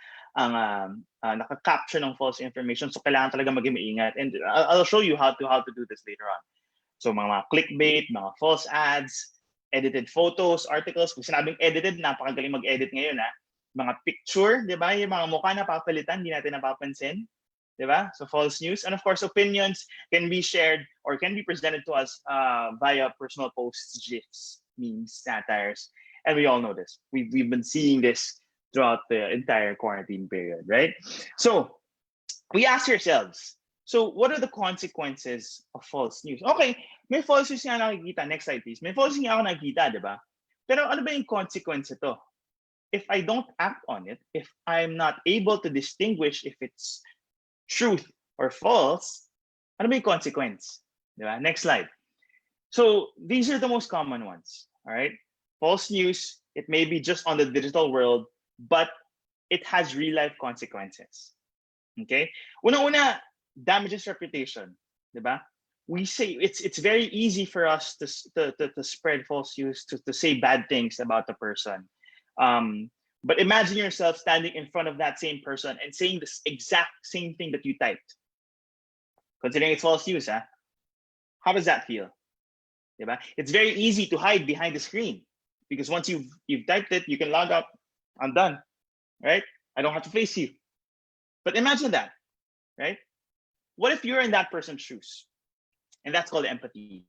Speaker 5: naka-capture ng false information. So kailangan talaga maging maingat. And I'll show you how to do this later on. So mga clickbait, mga false ads, edited photos, articles. Kung sinabing edited, napakagaling mag-edit ngayon. Mga picture, di ba? Yung mga mukha na papalitan, hindi natin napapansin. Di ba? So false news. And of course, opinions can be shared or can be presented to us via personal posts, GIFs, memes, satires. And we all know this. We've been seeing this throughout the entire quarantine period, right? So we ask ourselves, so what are the consequences of false news? Okay, may false news nga nakikita. Next slide, please. May false news nga ako nakikita, di ba? Pero ano ba yung consequence ito? If I don't act on it, if I'm not able to distinguish if it's truth or false, ano ba yung consequence? Di ba? Next slide. So these are the most common ones, all right? False news, it may be just on the digital world, but it has real life consequences. Okay? Una-una, damages reputation, diba? We say it's very easy for us to spread false news, to say bad things about the person. But imagine yourself standing in front of that same person and saying the exact same thing that you typed. Considering it's false news, how does that feel? Diba? It's very easy to hide behind the screen because once you've typed it, you can log out. I'm done, right? I don't have to face you. But imagine that, right? What if you're in that person's shoes? And that's called empathy.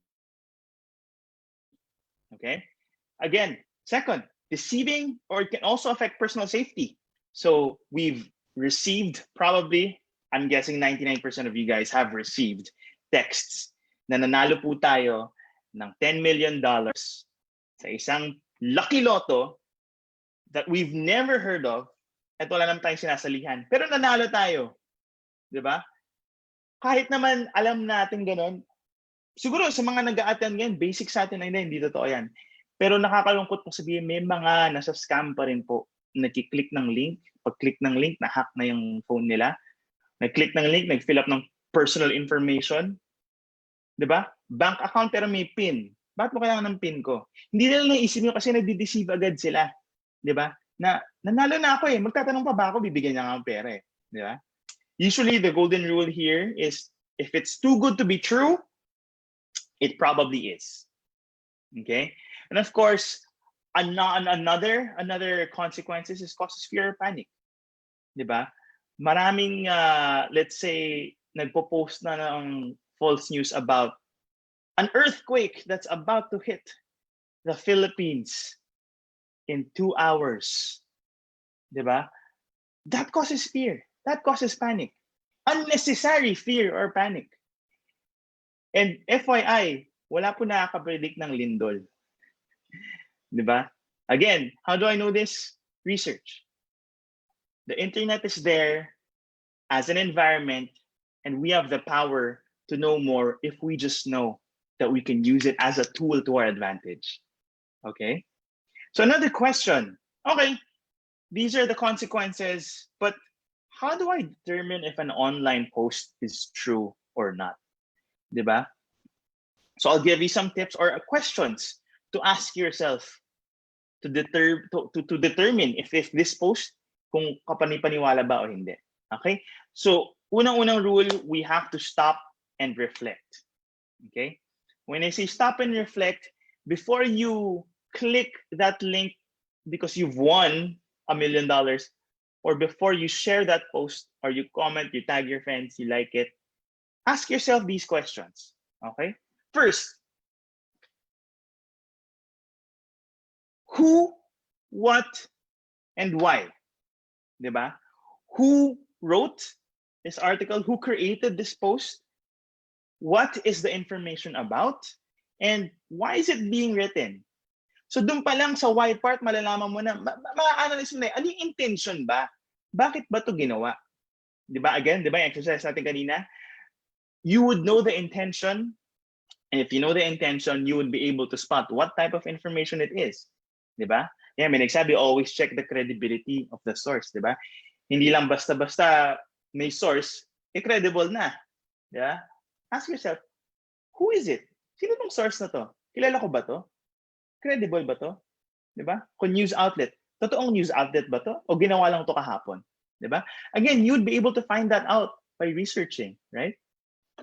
Speaker 5: Okay. Again, second, deceiving or it can also affect personal safety. So we've received probably, I'm guessing 99% of you guys have received texts na nanalo po tayo ng $10 million sa isang lucky lotto that we've never heard of at wala naman tayong sinasalihan. Pero nanalo tayo. Di ba? Kahit naman alam natin ganun, siguro sa mga nag-a-attend ngayon, basic sa atin na hindi totoo yan. Pero nakakalungkot po sabihin, may mga nasa scam pa rin po. Nag-click ng link. Pag-click ng link, na-hack na yung phone nila. Nag-click ng link, nag-fill up ng personal information. Diba? Bank account pero may PIN. Bakit mo kailangan ng PIN ko? Hindi nila naisip nyo kasi nagdi-deceive agad sila. Diba? Na nanalo na ako eh. Magtatanong pa ba ako, bibigyan niya nga ang pera eh. Diba? Usually the golden rule here is if it's too good to be true, it probably is. Okay? And of course, another consequences is causes fear or panic. Diba? Maraming, let's say, nagpo-post na ng false news about an earthquake that's about to hit the Philippines in 2 hours. Diba? That causes fear. That causes panic. Unnecessary fear or panic. And FYI, wala po nakaka-predict ng lindol. Diba? Again, how do I know this? Research. The internet is there as an environment, and we have the power to know more if we just know that we can use it as a tool to our advantage. Okay? So another question. Okay, these are the consequences, but how do I determine if an online post is true or not? Diba? So I'll give you some tips or questions to ask yourself to determine if this post kung kapani-paniwala ba o hindi. Okay? So unang-unang rule, we have to stop and reflect. Okay? When I say stop and reflect, before you click that link because you've won $1 million, or before you share that post or you comment, you tag your friends, you like it, ask yourself these questions. Okay? First, who, what, and why? Diba? Who wrote this article? Who created this post? What is the information about? And why is it being written? So dun pa lang sa why part, malalaman mo na, ma-analyze mo na, ano yung intention ba? Bakit ba ito ginawa? Diba? Again, diba yung exercise natin kanina? You would know the intention. And if you know the intention, you would be able to spot what type of information it is. Diba? Yeah, may nagsabi, always check the credibility of the source. Diba? Hindi lang basta-basta may source, credible na. Diba? Ask yourself, who is it? Sino tong source na to? Kilala ko ba to? Credible ba to? Diba? Kung news outlet, totoong news outlet ba to? O ginawa lang to kahapon? Diba? Again, you'd be able to find that out by researching, right?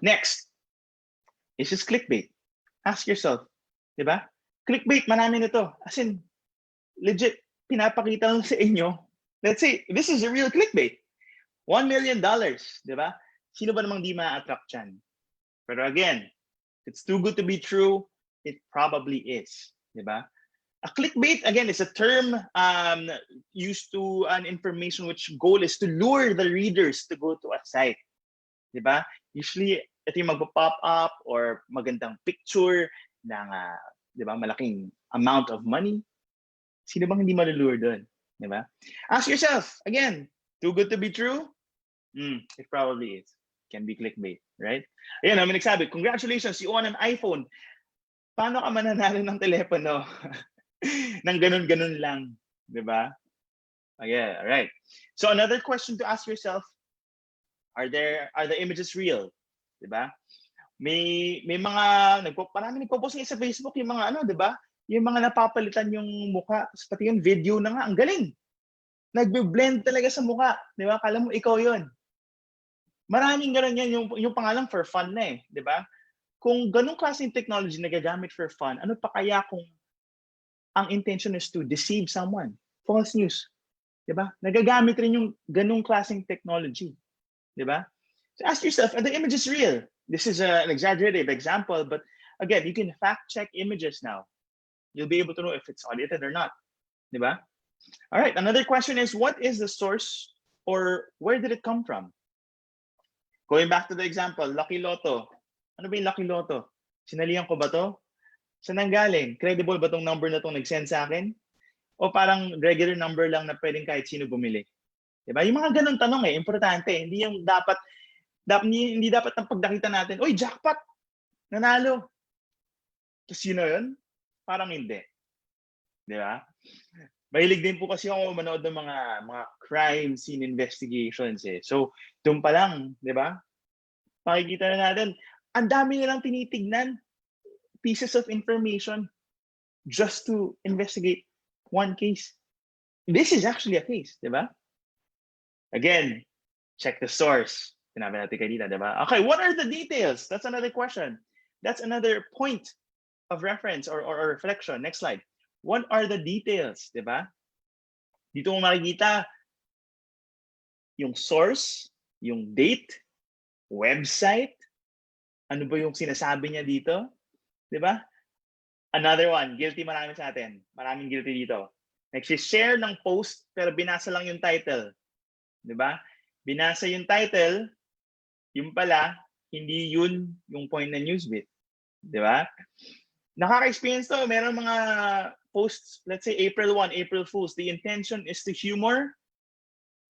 Speaker 5: Next, is this clickbait? Ask yourself, diba? Clickbait, marami nito. As in, legit, pinapakita lang sa inyo. Let's say, this is a real clickbait. $1 million, diba? Sino ba namang di ma-attract yan? Pero again, it's too good to be true, it probably is. Diba? A clickbait, again, is a term used to an information which goal is to lure the readers to go to a site. Diba? Usually, ito yung magpa-pop up or magandang picture ng diba, malaking amount of money. Sino bang hindi malulure doon? Diba? Ask yourself, again, too good to be true? It probably is. Can be clickbait, right? Ayan, may nagsabi, congratulations, you won an iPhone. Paano ka mananalo ng telepono? Nang ganun-ganun lang, di ba? Okay, all right. So another question to ask yourself, are the images real? Di ba? May mga marami nagpo-post ngayon sa Facebook yung mga di ba? Yung mga napapalitan yung mukha, pati yung video na nga, ang galing. Nagbe-blend talaga sa mukha, di ba? Kala mo ikaw 'yon. Maraming ganun yan, yung pangalan for fun na eh, di ba? kung ganung klaseng technology na gagamit for fun, ano pa kaya kung ang intention is to deceive someone? False news. Diba? Nagagamit rin yung ganung klaseng technology. Diba? So ask yourself, are the images real? This is an exaggerated example, but again, you can fact check images now. You'll be able to know if it's audited or not. Diba? All right, another question is, what is the source or where did it come from? Going back to the example, Lucky Lotto. Ano ba yung Lucky Lotto? Sinalihan ko ba to? Saan nanggaling? Credible ba tong number na tong nag-send sa akin? O parang regular number lang na pwedeng kahit sino bumili? Diba? Yung mga ganun tanong importante. Hindi yung hindi dapat ang pagdakita natin, oy, jackpot! Nanalo! Tapos yun na yun? Parang hindi. Diba? Mahilig din po kasi ako manood ng mga crime scene investigations So, doon pa lang, di ba? Makikita na natin, ang dami nilang tinitignan pieces of information just to investigate one case. This is actually a case, di ba? Again, check the source. Sinabi natin kanina, di ba? Okay, what are the details? That's another question. That's another point of reference or reflection. Next slide. What are the details, di ba? Dito mo makikita yung source, yung date, website, ano ba yung sinasabi niya dito, di ba? Another one, guilty marami sa atin. Maraming guilty dito. Nag-share ng post pero binasa lang yung title. Di ba? Binasa yung title, yung pala, hindi yun yung point na newsbit. Di ba? Nakaka-experience to. Meron mga posts, let's say April 1, April Fools. The intention is to humor,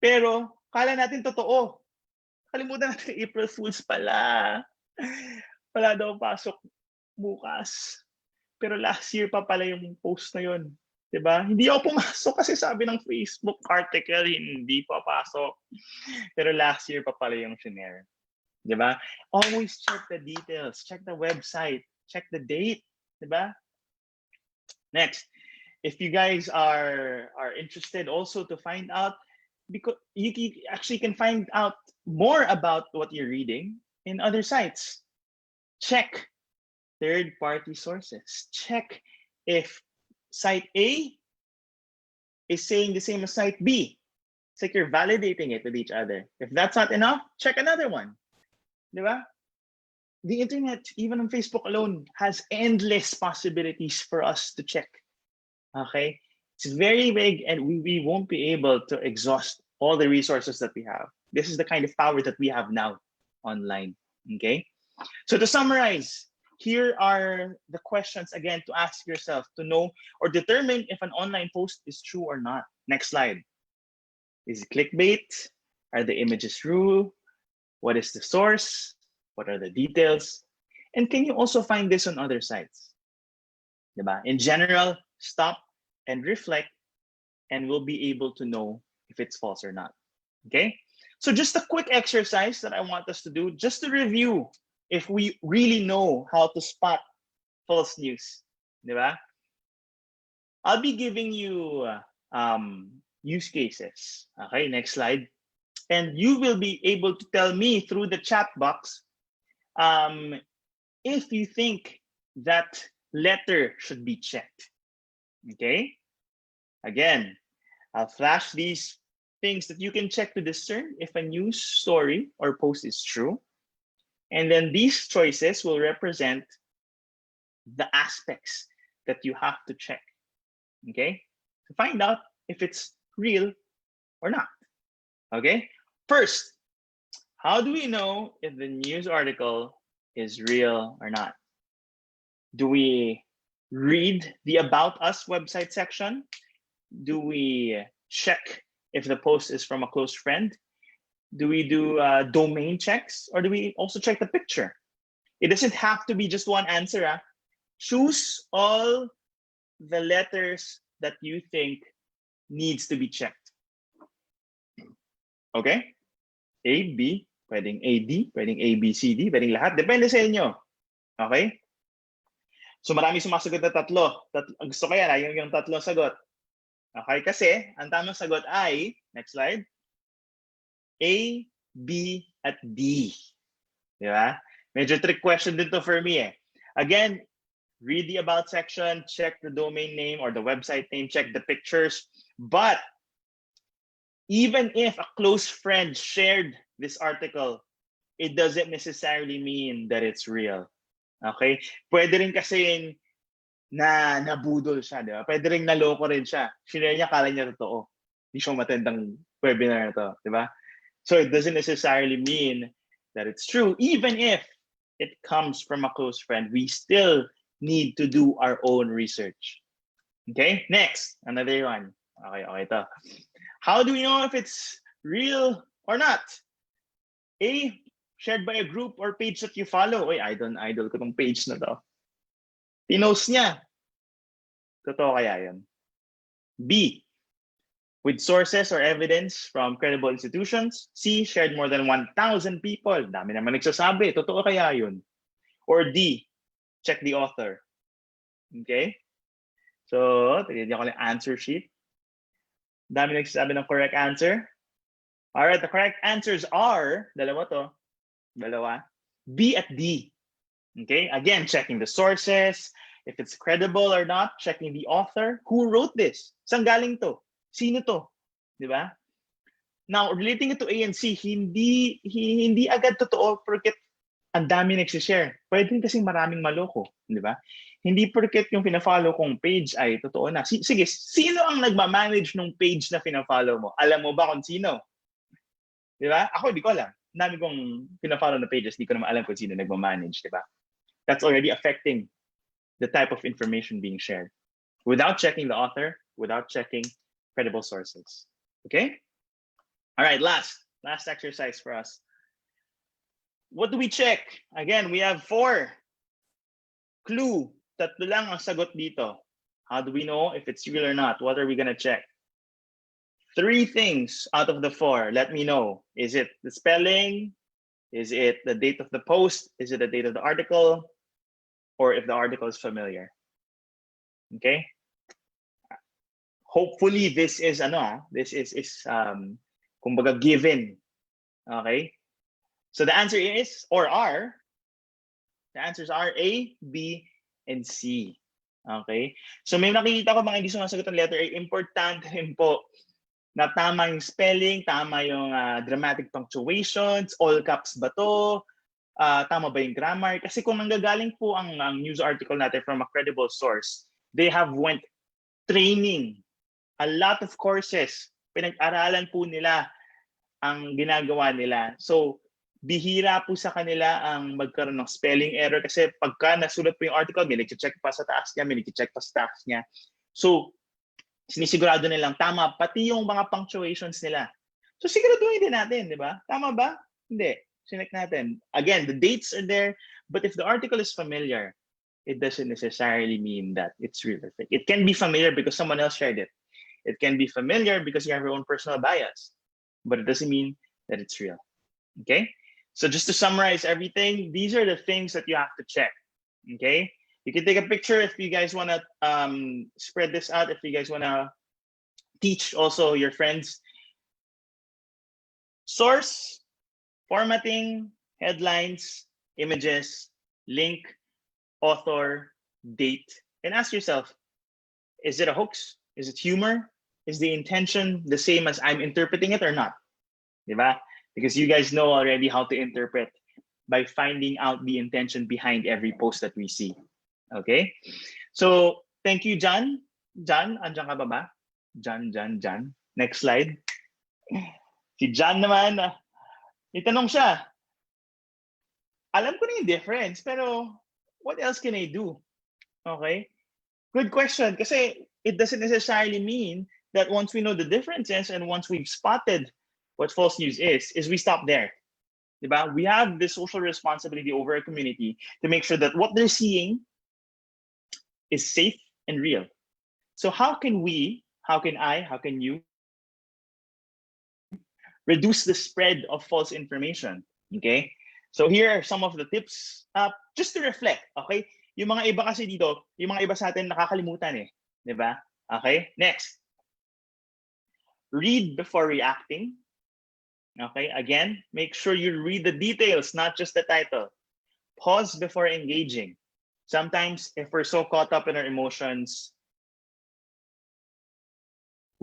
Speaker 5: pero kala natin totoo. Kalimutan natin April Fools pala. Wala daw pasok bukas. Pero last year pa pala yung post na yun. Diba? Hindi ako pumasok kasi sabi ng Facebook article, hindi pa pasok. Pero last year pa pala yung shinare. Diba? Always check the details. Check the website. Check the date. Diba? Next, if you guys are interested also to find out, because you actually can find out more about what you're reading in other sites. Check third-party sources. Check if site A is saying the same as site B. It's like you're validating it with each other. If that's not enough, check another one. Diba? The internet, even on Facebook alone, has endless possibilities for us to check. Okay? It's very big and we won't be able to exhaust all the resources that we have. This is the kind of power that we have now online. Okay? So to summarize, here are the questions again to ask yourself to know or determine if an online post is true or not. Next slide. Is it clickbait? Are the images true? What is the source? What are the details? And can you also find this on other sites? Diba? In general, stop and reflect and we'll be able to know if it's false or not. Okay? So just a quick exercise that I want us to do, just to review if we really know how to spot false news. Diba? I'll be giving you use cases. Okay, next slide. And you will be able to tell me through the chat box if you think that letter should be checked. Okay? Again, I'll flash these things that you can check to discern if a news story or post is true. And then these choices will represent the aspects that you have to check. Okay? To find out if it's real or not. Okay? First, how do we know if the news article is real or not? Do we read the About Us website section? Do we check if the post is from a close friend? Do we do domain checks? Or do we also check the picture? It doesn't have to be just one answer. Choose all the letters that you think needs to be checked. Okay? A, B, pwedeng A, D, pwedeng A, B, C, D, pwedeng lahat. Depende sa inyo. Okay? So marami sumasagot na tatlo. Gusto ko yan, yung tatlong sagot. Okay? Kasi, ang tamang sagot ay, next slide, A, B, at D. Di ba? Medyo trick question din to for me eh. Again, read the about section, check the domain name or the website name, check the pictures. But even if a close friend shared this article, it doesn't necessarily mean that it's real. Okay? Pwede rin kasi na nabudol siya, di ba? Pwede rin naloko rin siya. Sinare niya, kala niya totoo. Hindi siya matendang webinar na to, di ba? So it doesn't necessarily mean that it's true. Even if it comes from a close friend, we still need to do our own research. Okay, next, another one. Okay, ito. How do we know if it's real or not? A, shared by a group or page that you follow. Oy, idol ko tong page na to. Pinost niya. Totoo kaya yan? B, with sources or evidence from credible institutions. C, shared more than 1,000 people. Dami naman nagsasabi. Totoo kaya yun? Or D, check the author. Okay? So, tignan ko lang answer sheet. Dami nagsasabi ng correct answer. All right, the correct answers are, dalawa, B at D. Okay, again, checking the sources, if it's credible or not, checking the author, who wrote this, saan galing to, sino to, di ba? Now, relating it to A and C, hindi agad totoo porque ang dami nagsishare. Pwede kasi maraming maloko, di ba? Hindi porket yung pina-follow kong page ay totoo na. Sige, sino ang nagma-manage ng page na pina-follow mo? Alam mo ba kung sino? Di ba? Ako, di ko alam. Dami kong pina-follow na pages, di ko naman alam kung sino nagma-manage, di ba? That's already affecting the type of information being shared without checking the author, without checking credible sources. Okay? All right, last exercise for us. What do we check? Again, we have 4. Clue, tatlo lang ang sagot dito. How do we know if it's real or not? What are we gonna check? 3 things out of the 4. Let me know. Is it the spelling? Is it the date of the post? Is it the date of the article? Or if the article is familiar? Okay? Hopefully this is kumbaga given. Okay? So the answer is, or are, the answers are A, B, and C. Okay? So may nakikita ko mga hindi sumasagot ng letter A. Importante rin po na tama yung spelling, tama yung dramatic punctuations, all caps ba to, tama ba yung grammar? Kasi kung nanggagaling po ang news article natin from a credible source, they have went training, a lot of courses, pinag-aralan po nila ang ginagawa nila. So, bihira po sa kanila ang magkaroon ng spelling error kasi pagka nasulat po yung article, may nag-check pa sa taas niya, may nag-check pa sa taas niya. So, sinisigurado nilang tama, pati yung mga punctuations nila. So, siguraduhin din natin, di ba? Tama ba? Hindi. Sinek natin. Again, the dates are there, but if the article is familiar, it doesn't necessarily mean that it's real or fake. It can be familiar because someone else shared it. It can be familiar because you have your own personal bias, but it doesn't mean that it's real. Okay? So just to summarize everything, these are the things that you have to check. Okay? You can take a picture if you guys want to spread this out, if you guys want to teach also your friends. Source, formatting, headlines, images, link, author, date, and ask yourself, is it a hoax? Is it humor? Is the intention the same as I'm interpreting it or not? Diba? Because you guys know already how to interpret by finding out the intention behind every post that we see. Okay? So, thank you, John. John, andyan ka ba? John. Next slide. Si John naman, may tanong siya. Alam ko na yung difference, pero what else can I do? Okay? Good question. Kasi it doesn't necessarily mean that once we know the differences and once we've spotted what false news is we stop there. Diba? We have this social responsibility over a community to make sure that what they're seeing is safe and real. So how can we, how can I, how can you reduce the spread of false information? Okay? So here are some of the tips just to reflect, okay? Yung mga iba kasi dito, yung mga iba sa atin nakakalimutan eh. Diba? Okay? Next. Read before reacting. Okay? Again, make sure you read the details, not just the title. pause before engaging. Sometimes, if we're so caught up in our emotions,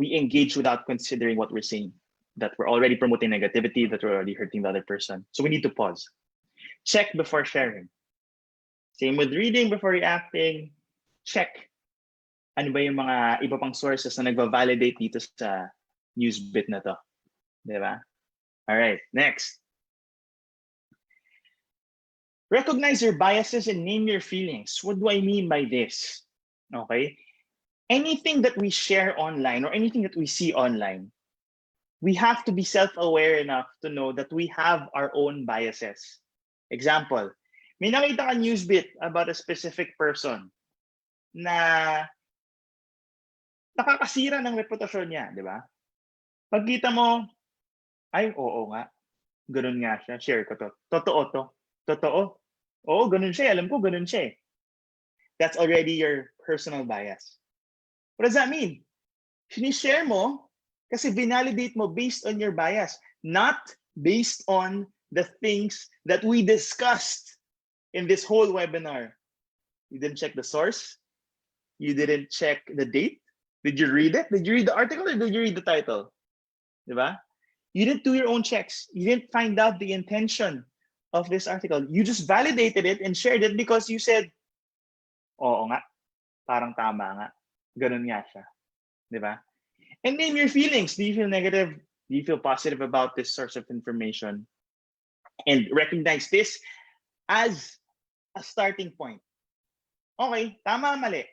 Speaker 5: we engage without considering what we're saying, that we're already promoting negativity, that we're already hurting the other person. So we need to pause. Check before sharing. Same with reading before reacting. Check. Ano ba yung mga iba pang sources na nagva-validate dito sa news bit na to? Diba? All right, next. Recognize your biases and name your feelings. What do I mean by this? Okay. Anything that we share online or anything that we see online, we have to be self-aware enough to know that we have our own biases. Example, may nakita ka news bit about a specific person na nakakasira ng reputasyon niya, di ba? Pagkita mo, ay, oo nga, ganun nga siya, share ko to. Totoo to. Totoo. Oo, ganun siya. Alam ko, ganun siya. That's already your personal bias. What does that mean? Sinishare mo kasi binalidate mo based on your bias, not based on the things that we discussed in this whole webinar. You didn't check the source. You didn't check the date. Did you read it? Did you read the article or did you read the title? Diba? You didn't do your own checks. You didn't find out the intention of this article. You just validated it and shared it because you said, oo nga, parang tama nga. Ganun nga siya. Diba? And name your feelings. Do you feel negative? Do you feel positive about this source of information? And recognize this as a starting point. Okay, tama, mali.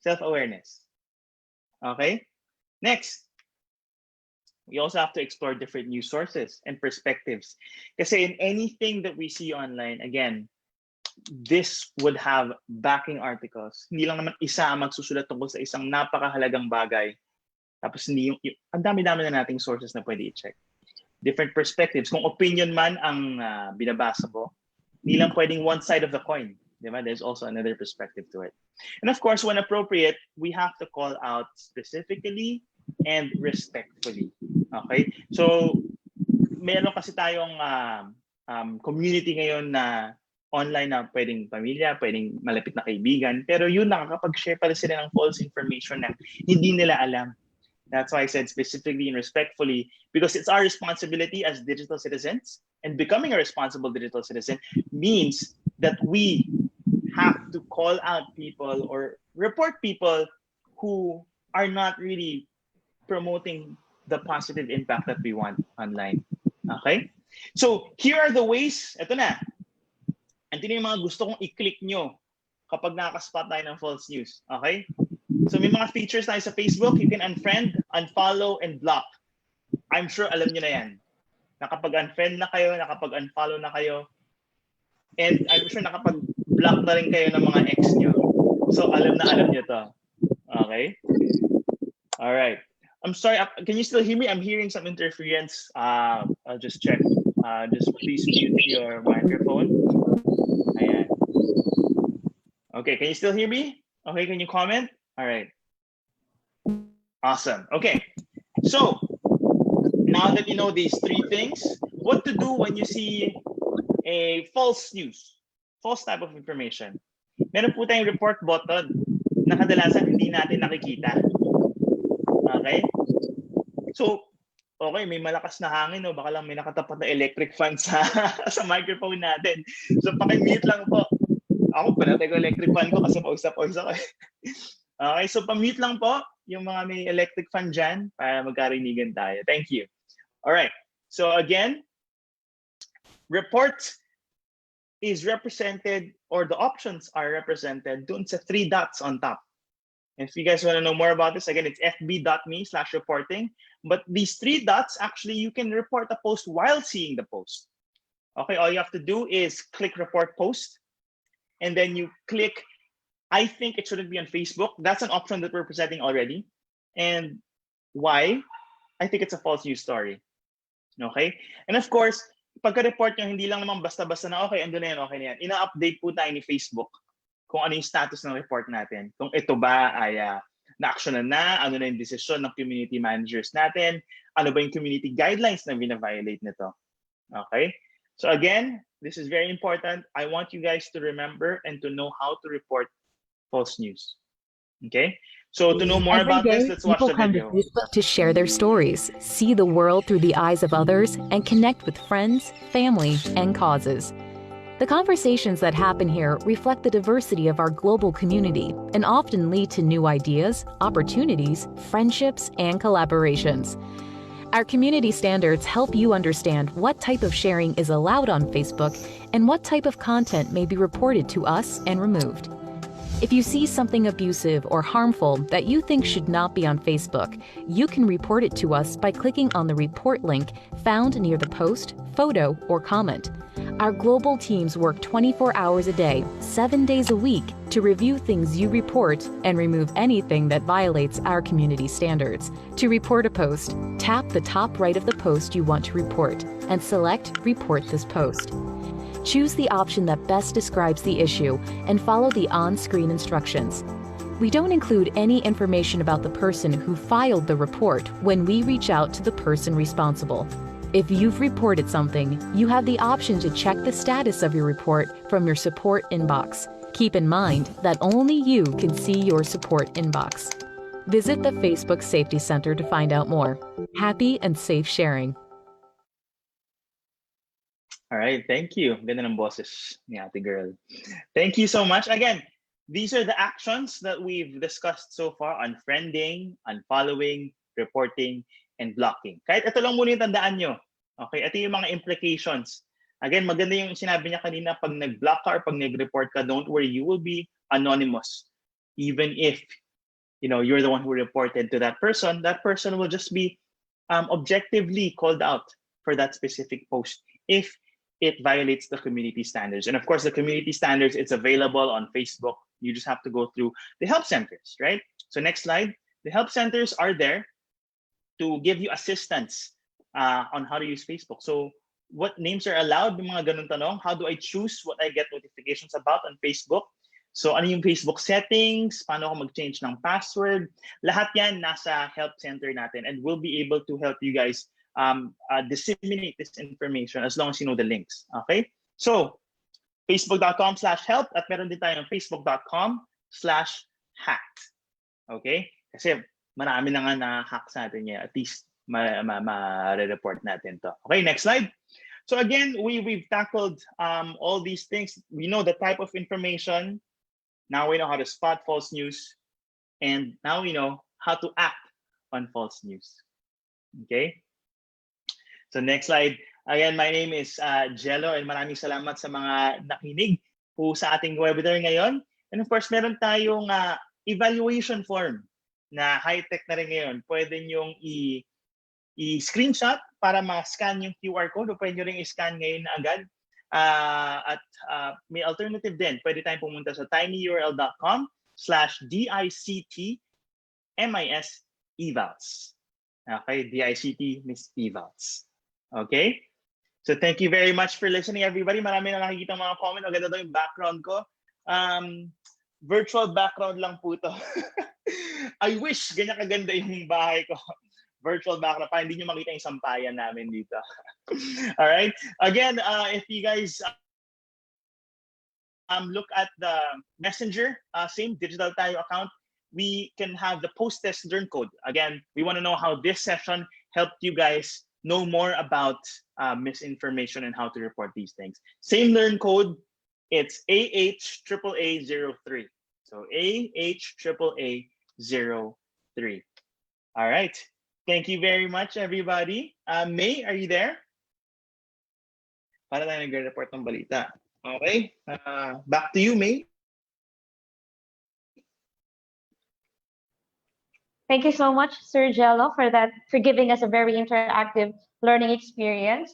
Speaker 5: Self-awareness. Okay? Next. We also have to explore different news sources and perspectives. Kasi in anything that we see online, again, this would have backing articles. Hindi lang naman isa ang magsusulat tungkol sa isang napakahalagang bagay. Tapos hindi ang dami-dami na nating sources na pwede i-check. Different perspectives. Kung opinion man ang binabasa mo, hindi lang pwedeng one side of the coin. Diba? There's also another perspective to it. And of course, when appropriate, we have to call out specifically and respectfully. Okay? So, meron kasi tayong community ngayon na online na pwedeng pamilya, pwedeng malapit na kaibigan, pero yun nakakapag-share pala sila ng false information na hindi nila alam. That's why I said specifically and respectfully, because it's our responsibility as digital citizens, and becoming a responsible digital citizen means that we have to call out people or report people who are not really promoting the positive impact that we want online. Okay? So here are the ways, ito na. Ito na yung mga gusto kong i-click nyo kapag nakaka-spot tayo ng false news. Okay? So may mga features tayo sa Facebook. You can unfriend, unfollow, and block. I'm sure alam nyo na yan. Nakapag-unfriend na kayo, nakapag-unfollow na kayo, and I'm sure nakapag-block na rin kayo ng mga ex nyo. So alam nyo to. Okay? All right. I'm sorry, can you still hear me? I'm hearing some interference. I'll just check. Just please mute your microphone. Ayan. Okay, can you still hear me? Okay, can you comment? All right. Awesome. Okay. So now that you know these three things, what to do when you see a false news, false type of information. Meron po tayong report button na kadalasan hindi natin nakikita. Okay? So, okay, may malakas na hangin o baka lang may nakatapat na electric fan sa sa microphone natin. So, paki-mute lang po. Ako, panatay ko electric fan ko kasi pausap-usap ako. Okay, so pa-mute lang po yung mga may electric fan dyan para magkarinigan tayo. Thank you. All right. So again, report is represented, or the options are represented dun sa 3 dots on top. And if you guys want to know more about this, again, it's fb.me/reporting. But these 3 dots, actually, you can report a post while seeing the post. Okay, all you have to do is click report post, and then you click, I think it shouldn't be on Facebook. That's an option that we're presenting already. And why? I think it's a false news story. Okay? And of course, pagka-report nyo, hindi lang naman basta-basta na okay, ando na yan, okay na yan. Ina-update po tayo ni Facebook kung ano yung status ng report natin. Kung ito ba ay na-actionan na, ano na yung desisyon ng community managers natin, ano ba yung community guidelines na bina-violate nito. Okay? So again, this is very important. I want you guys to remember and to know how to report false news. Okay? So to know more
Speaker 6: Every
Speaker 5: about this,
Speaker 6: day,
Speaker 5: let's watch
Speaker 6: people
Speaker 5: the
Speaker 6: come to
Speaker 5: video.
Speaker 6: Facebook to share their stories, see the world through the eyes of others, and connect with friends, family, and causes. The conversations that happen here reflect the diversity of our global community and often lead to new ideas, opportunities, friendships, and collaborations. Our community standards help you understand what type of sharing is allowed on Facebook and what type of content may be reported to us and removed. If you see something abusive or harmful that you think should not be on Facebook, you can report it to us by clicking on the report link found near the post, photo, or comment. Our global teams work 24 hours a day, 7 days a week to review things you report and remove anything that violates our community standards. To report a post, tap the top right of the post you want to report and select Report this post. Choose the option that best describes the issue and follow the on-screen instructions. We don't include any information about the person who filed the report when we reach out to the person responsible. If you've reported something, you have the option to check the status of your report from your support inbox. Keep in mind that only you can see your support inbox. Visit the Facebook Safety Center to find out more. Happy and safe sharing.
Speaker 5: All right, thank you. Ganda ng boses ni ate girl. Thank you so much. Again, these are the actions that we've discussed so far: unfriending, unfollowing, reporting, and blocking. Kahit ito lang muna yung tandaan nyo. Okay, ito yung mga implications. Again, maganda yung sinabi niya kanina, pag nag-block ka or pag nag-report ka, don't worry, you will be anonymous. Even if you're the one who reported to that person will just be objectively called out for that specific post if it violates the community standards. And of course, the community standards, it's available on Facebook. You just have to go through the help centers, right? So next slide. The help centers are there to give you assistance on how to use Facebook. So what names are allowed? Yung mga ganun tanong. How do I choose what I get notifications about on Facebook? So ano yung Facebook settings? Paano ako mag-change ng password? Lahat yan nasa help center natin, and we'll be able to help you guys disseminate this information as long as you know the links. Okay? So, facebook.com/help at meron din tayong facebook.com/hack. Okay? Kasi marami na nga na-hack sa atin yan. At least ma-report natin to. Okay, next slide. So again, we've tackled all these things. We know the type of information. Now we know how to spot false news. And now we know how to act on false news. Okay? So next slide. Again, my name is Jello, and maraming salamat sa mga nakinig po sa ating webinar ngayon. And of course, meron tayong evaluation form na high-tech na rin ngayon. Pwede nyong i-screenshot para ma-scan yung QR code, o pwede nyo rin i-scan ngayon na agad. At may alternative din. Pwede tayong pumunta sa tinyurl.com/DICT-MIS-evals. Okay, DICT Miss Evals. Okay? So thank you very much for listening, everybody. Marami na nakikita mga comment. Ang ganda daw yung background ko. Virtual background lang po to. I wish ganyan kaganda yung bahay ko. Virtual background pa, hindi nyo makita yung sampayan namin dito. All right? Again, if you guys look at the Messenger, same Digital Tayo account, we can have the post-test learn code. Again, we want to know how this session helped you guys know more about misinformation and how to report these things. Same learn code, it's AHAAA03. So AHAAA03. All right. Thank you very much, everybody. May, are you there? Para tayo nag-report ng balita. Okay. Back to you, May.
Speaker 1: Thank you so much, Sir Jello, for giving us a very interactive learning experience.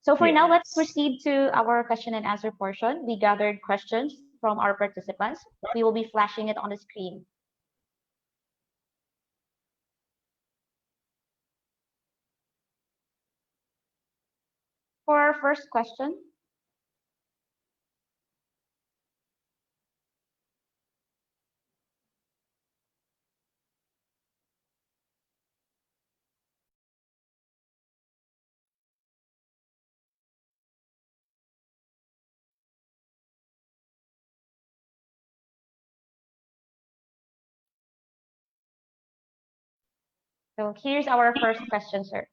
Speaker 1: So for now, let's proceed to our question and answer portion. We gathered questions from our participants. We will be flashing it on the screen. For our first question, So here's our first question, sir.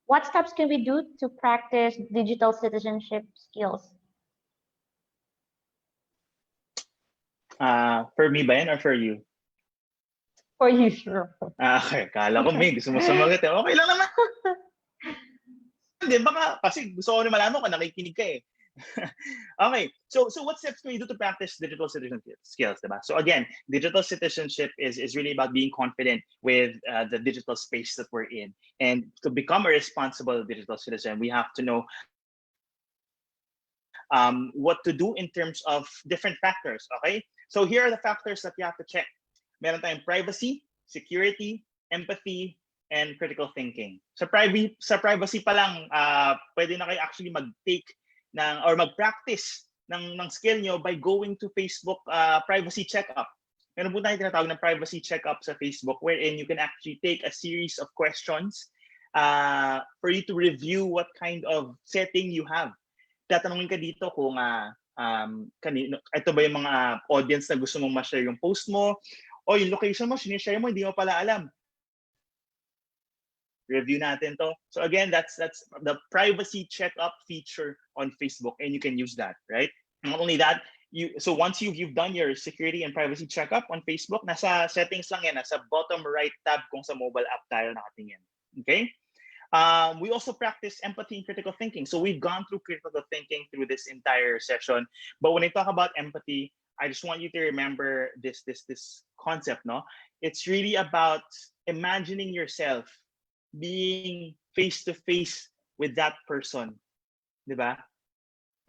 Speaker 1: What steps can we do to practice digital citizenship skills?
Speaker 5: For me ba yan or for you?
Speaker 1: For you, sure.
Speaker 5: Okay, kala ko may gusto mo sumagot eh. Okay lang naman. Hindi, baka kasi gusto ko rin malaman kung nakikinig ka eh. Okay, so what steps can you do to practice digital citizenship skills, diba? So again, digital citizenship is really about being confident with the digital space that we're in. And to become a responsible digital citizen, we have to know what to do in terms of different factors, okay? So here are the factors that you have to check. Meron tayong privacy, security, empathy, and critical thinking. Sa privacy pa lang, pwede na kayo actually mag-take or mag-practice ng skill nyo by going to Facebook privacy checkup. Meron po tayo tinatawag ng privacy checkup sa Facebook wherein you can actually take a series of questions for you to review what kind of setting you have. Tatanungin ka dito kung ito ba yung mga audience na gusto mong ma-share yung post mo o yung location mo, sinishare mo, hindi mo pala alam. Review natin to. So again, that's the privacy checkup feature on Facebook, and you can use that, right? Not only that, so once you've done your security and privacy checkup on Facebook, nasa settings lang yan, nasa bottom right tab kung sa mobile app tayo nakatingin. Okay? We also practice empathy and critical thinking. So we've gone through critical thinking through this entire session. But when I talk about empathy, I just want you to remember this concept, no? It's really about imagining yourself being face to face with that person, diba?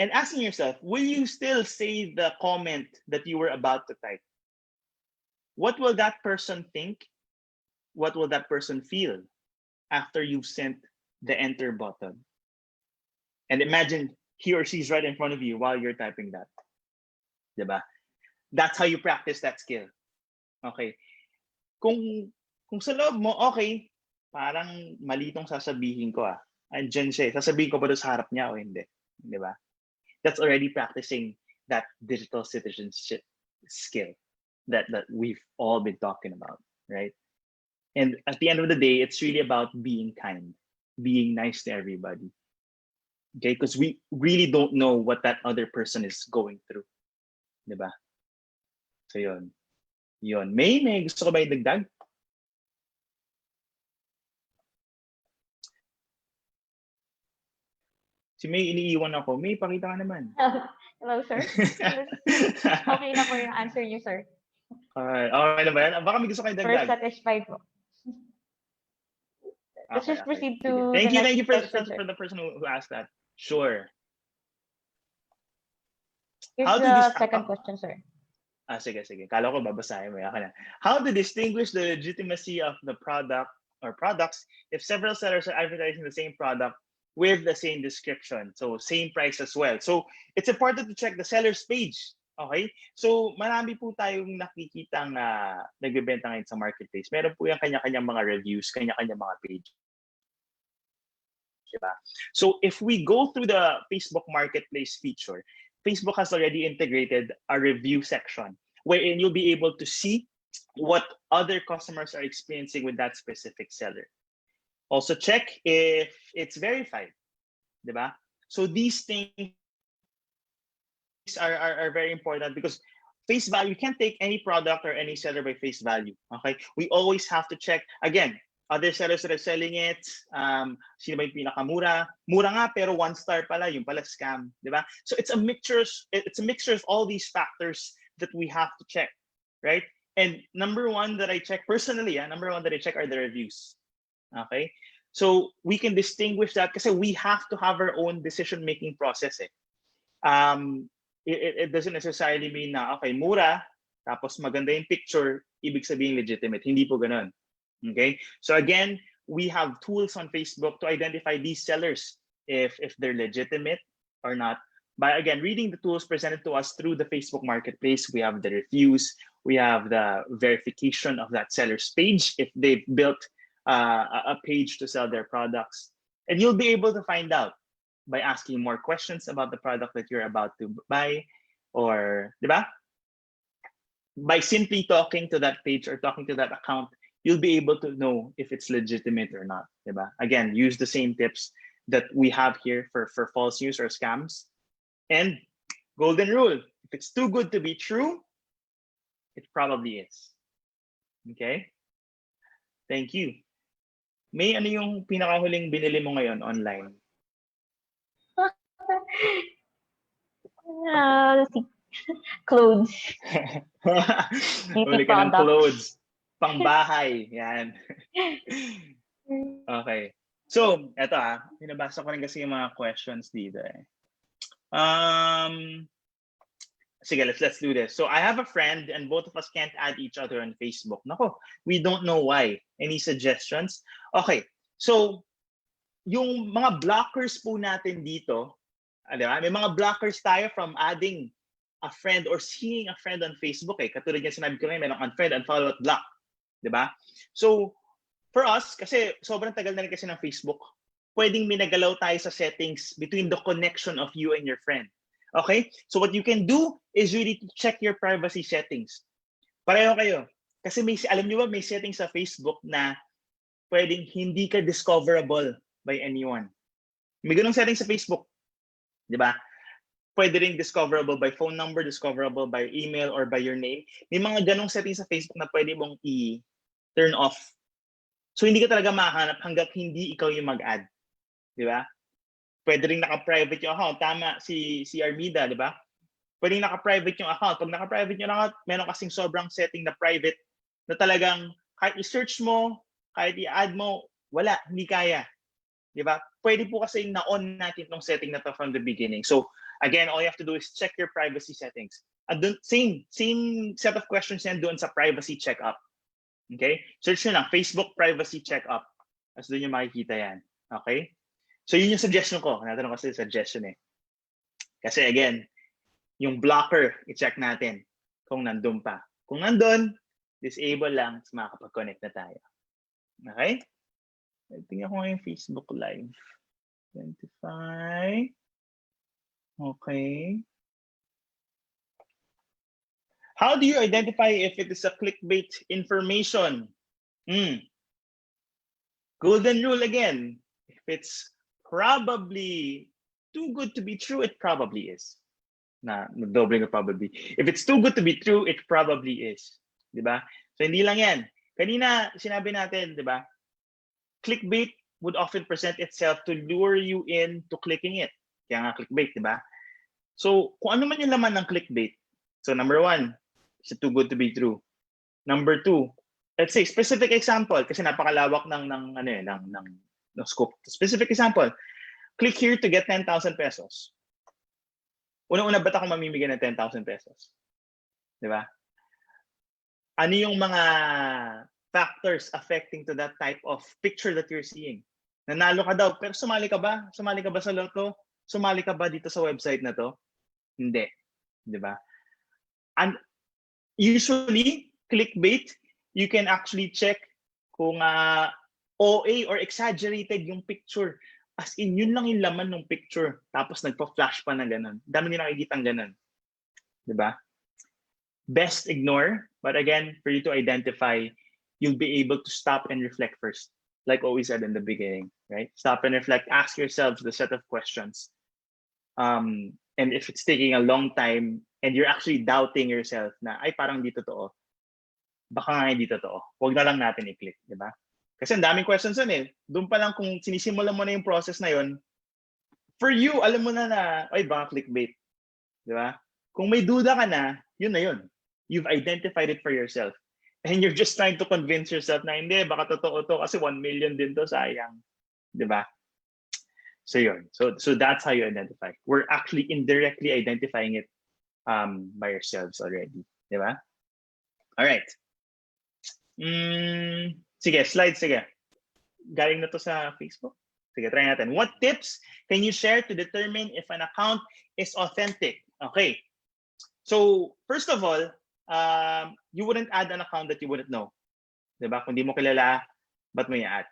Speaker 5: And asking yourself, will you still say the comment that you were about to type? What will that person think? What will that person feel after you've sent the enter button? And imagine he or she's right in front of you while you're typing that, diba? That's how you practice that skill. Okay. Kung sa loob mo, okay, parang mali itong sasabihin ko Andyan siya. Sasabihin ko ba doon sa harap niya o hindi? Di ba? That's already practicing that digital citizenship skill that we've all been talking about, right? And at the end of the day, it's really about being kind, being nice to everybody. Okay? Because we really don't know what that other person is going through. Di ba? So yun. May gusto ko ba idagdag? Si May, iniiwan ako. May, pakita ka naman.
Speaker 1: Hello, sir. Okay na po yung answer niyo, sir.
Speaker 5: Okay na ba yan? Baka may gusto kayo
Speaker 1: We're
Speaker 5: dagdag.
Speaker 1: satisfied po. Let's just proceed to
Speaker 5: Thank
Speaker 1: the
Speaker 5: you
Speaker 1: next question, sir.
Speaker 5: for the person who asked that. Sure.
Speaker 1: Here's the second question, sir.
Speaker 5: Sige. Kala ko babasahin mo. Yan. How to distinguish the legitimacy of the product or products if several sellers are advertising the same product with the same description, so same price as well. So it's important to check the seller's page. Okay? So marami po tayong nakikitang nagbebenta ngayon sa marketplace. Meron po yung kanya-kanyang mga reviews, kanya-kanyang mga page. Diba? So if we go through the Facebook Marketplace feature, Facebook has already integrated a review section wherein you'll be able to see what other customers are experiencing with that specific seller. Also check if it's verified, diba? So these things are very important because face value, you can't take any product or any seller by face value, okay? We always have to check, again, other sellers that are selling it, sino ba yung pinakamura? Mura nga pero 1 star pala, yung pala scam, diba? So it's a mixture of all these factors that we have to check, right? And number one that I check personally, are the reviews. Okay, so we can distinguish that because we have to have our own decision-making process. It doesn't necessarily mean na, okay, mura, tapos maganda yung picture, ibig sabihin legitimate. Hindi po ganun. Okay, so again, we have tools on Facebook to identify these sellers if they're legitimate or not. By again, reading the tools presented to us through the Facebook Marketplace, we have the reviews, we have the verification of that seller's page if they've built a page to sell their products, and you'll be able to find out by asking more questions about the product that you're about to buy, or diba? by simply talking to that page or talking to that account, you'll be able to know if it's legitimate or not. Diba? Again, use the same tips that we have here for false news or scams. And golden rule, if it's too good to be true, it probably is. Okay? Thank you. May, ano yung pinakahuling binili mo ngayon online?
Speaker 1: Let's see. Clothes.
Speaker 5: Huli ka ng clothes. Pangbahay. Yan. Okay. So, eto binabasa ko rin kasi yung mga questions dito eh. Sige, let's do this. So, I have a friend and both of us can't add each other on Facebook. Nako, we don't know why. Any suggestions? Okay. So, yung mga blockers po natin dito, diba? May mga blockers tayo from adding a friend or seeing a friend on Facebook eh. Katulad yan sinabi ko ngayon, may unfriend, unfollow at block. Diba? So, for us, kasi sobrang tagal na rin kasi ng Facebook, pwedeng minagalaw tayo sa settings between the connection of you and your friend. Okay? So what you can do is really to check your privacy settings. Pareho kayo. Kasi alam nyo ba, may settings sa Facebook na pwedeng hindi ka discoverable by anyone. May ganung settings sa Facebook. Di ba? Pwede ring discoverable by phone number, discoverable by email, or by your name. May mga ganung settings sa Facebook na pwede mong i-turn off. So hindi ka talaga makahanap hanggat hindi ikaw yung mag-add. Di ba? Pwede rin naka-private yung account. Tama si Armida, di ba? Pwede rin naka-private yung account. Pag naka-private yung account, meron kasing sobrang setting na private na talagang kahit i-search mo, kahit i-add mo, wala, hindi kaya. Di ba? Pwede po kasi na-on natin itong setting na to from the beginning. So, again, all you have to do is check your privacy settings. At same set of questions yan doon sa privacy checkup. Okay? Search nyo lang, Facebook privacy checkup. As doon yung makikita yan. Okay? So, yun yung suggestion ko. Natanong kasi suggestion eh. Kasi again, yung blocker, i-check natin kung nandun pa. Kung nandun, disable lang, makakapag-connect na tayo. Okay? Tingnan ko nga yung Facebook Live. 25. Okay. How do you identify if it is a clickbait information? Golden rule again. If it's probably too good to be true, it probably is. Doubling probably. If it's too good to be true, it probably is. Diba? So hindi lang yan. Kanina sinabi natin, diba? Clickbait would often present itself to lure you into clicking it. Kaya nga clickbait, diba? So kung ano man yung laman ng clickbait. So number one, is it too good to be true? Number two, let's say specific example kasi napakalawak ng scope. Specific example, click here to get 10,000 pesos. Unang-una, ba't ako mamimigay ng 10,000 pesos? Di ba? Ano yung mga factors affecting to that type of picture that you're seeing? Nanalo ka daw, pero sumali ka ba? Sumali ka ba sa loto? Sumali ka ba dito sa website na to? Hindi. Di ba? And usually, clickbait, you can actually check kung OA or exaggerated yung picture. As in, yun lang yung laman ng picture. Tapos nagpa-flash pa na ganun. Dami nyo nakikita ng ganun. Diba? Best ignore. But again, for you to identify, you'll be able to stop and reflect first. Like what we said in the beginning, right? Stop and reflect. Ask yourselves the set of questions. And if it's taking a long time and you're actually doubting yourself na, ay, parang di totoo. Baka nga hindi totoo. Huwag na lang natin i-click. Diba? Kasi ang daming questions yun eh. Doon pa lang kung sinisimulan mo na yung process na yun, for you, alam mo na, ay baka clickbait. Di ba? Kung may duda ka na, yun na yun. You've identified it for yourself. And you're just trying to convince yourself na hindi, baka totoo to kasi 1 million din to, sayang. Di ba? So yun. So that's how you identify. We're actually indirectly identifying it by ourselves already. Di ba? All right. Sige, slide, sige. Galing na to sa Facebook. Sige, try natin. What tips can you share to determine if an account is authentic? Okay. So, first of all, you wouldn't add an account that you wouldn't know. Diba? Kung di mo kilala, ba't mo i-add?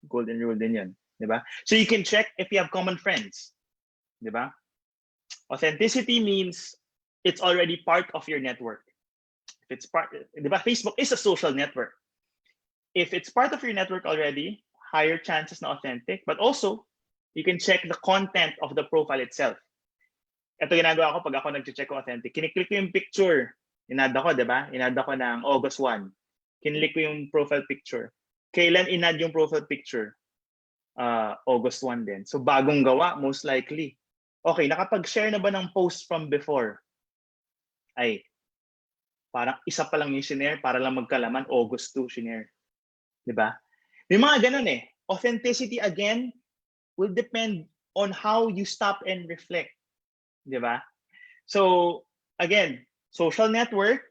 Speaker 5: Golden rule din yun. Diba? So, you can check if you have common friends. Diba? Authenticity means it's already part of your network. it's part, Facebook is a social network. If it's part of your network already, higher chances na authentic, but also you can check the content of the profile itself. Ito ginagawa ko pag ako nag-check ko authentic. Kiniklik ko yung picture. Inad ako, di ba? Inad ako ng August 1. Kinlik ko yung profile picture. Kailan inad yung profile picture? August 1 din. So bagong gawa, most likely. Okay, nakapag-share na ba ng post from before? Ay, parang isa pa lang yung shinare para lang magkalaman, August 2 shinare. Di ba? May mga ganun eh. Authenticity, again, will depend on how you stop and reflect. Di ba? So, again, social network,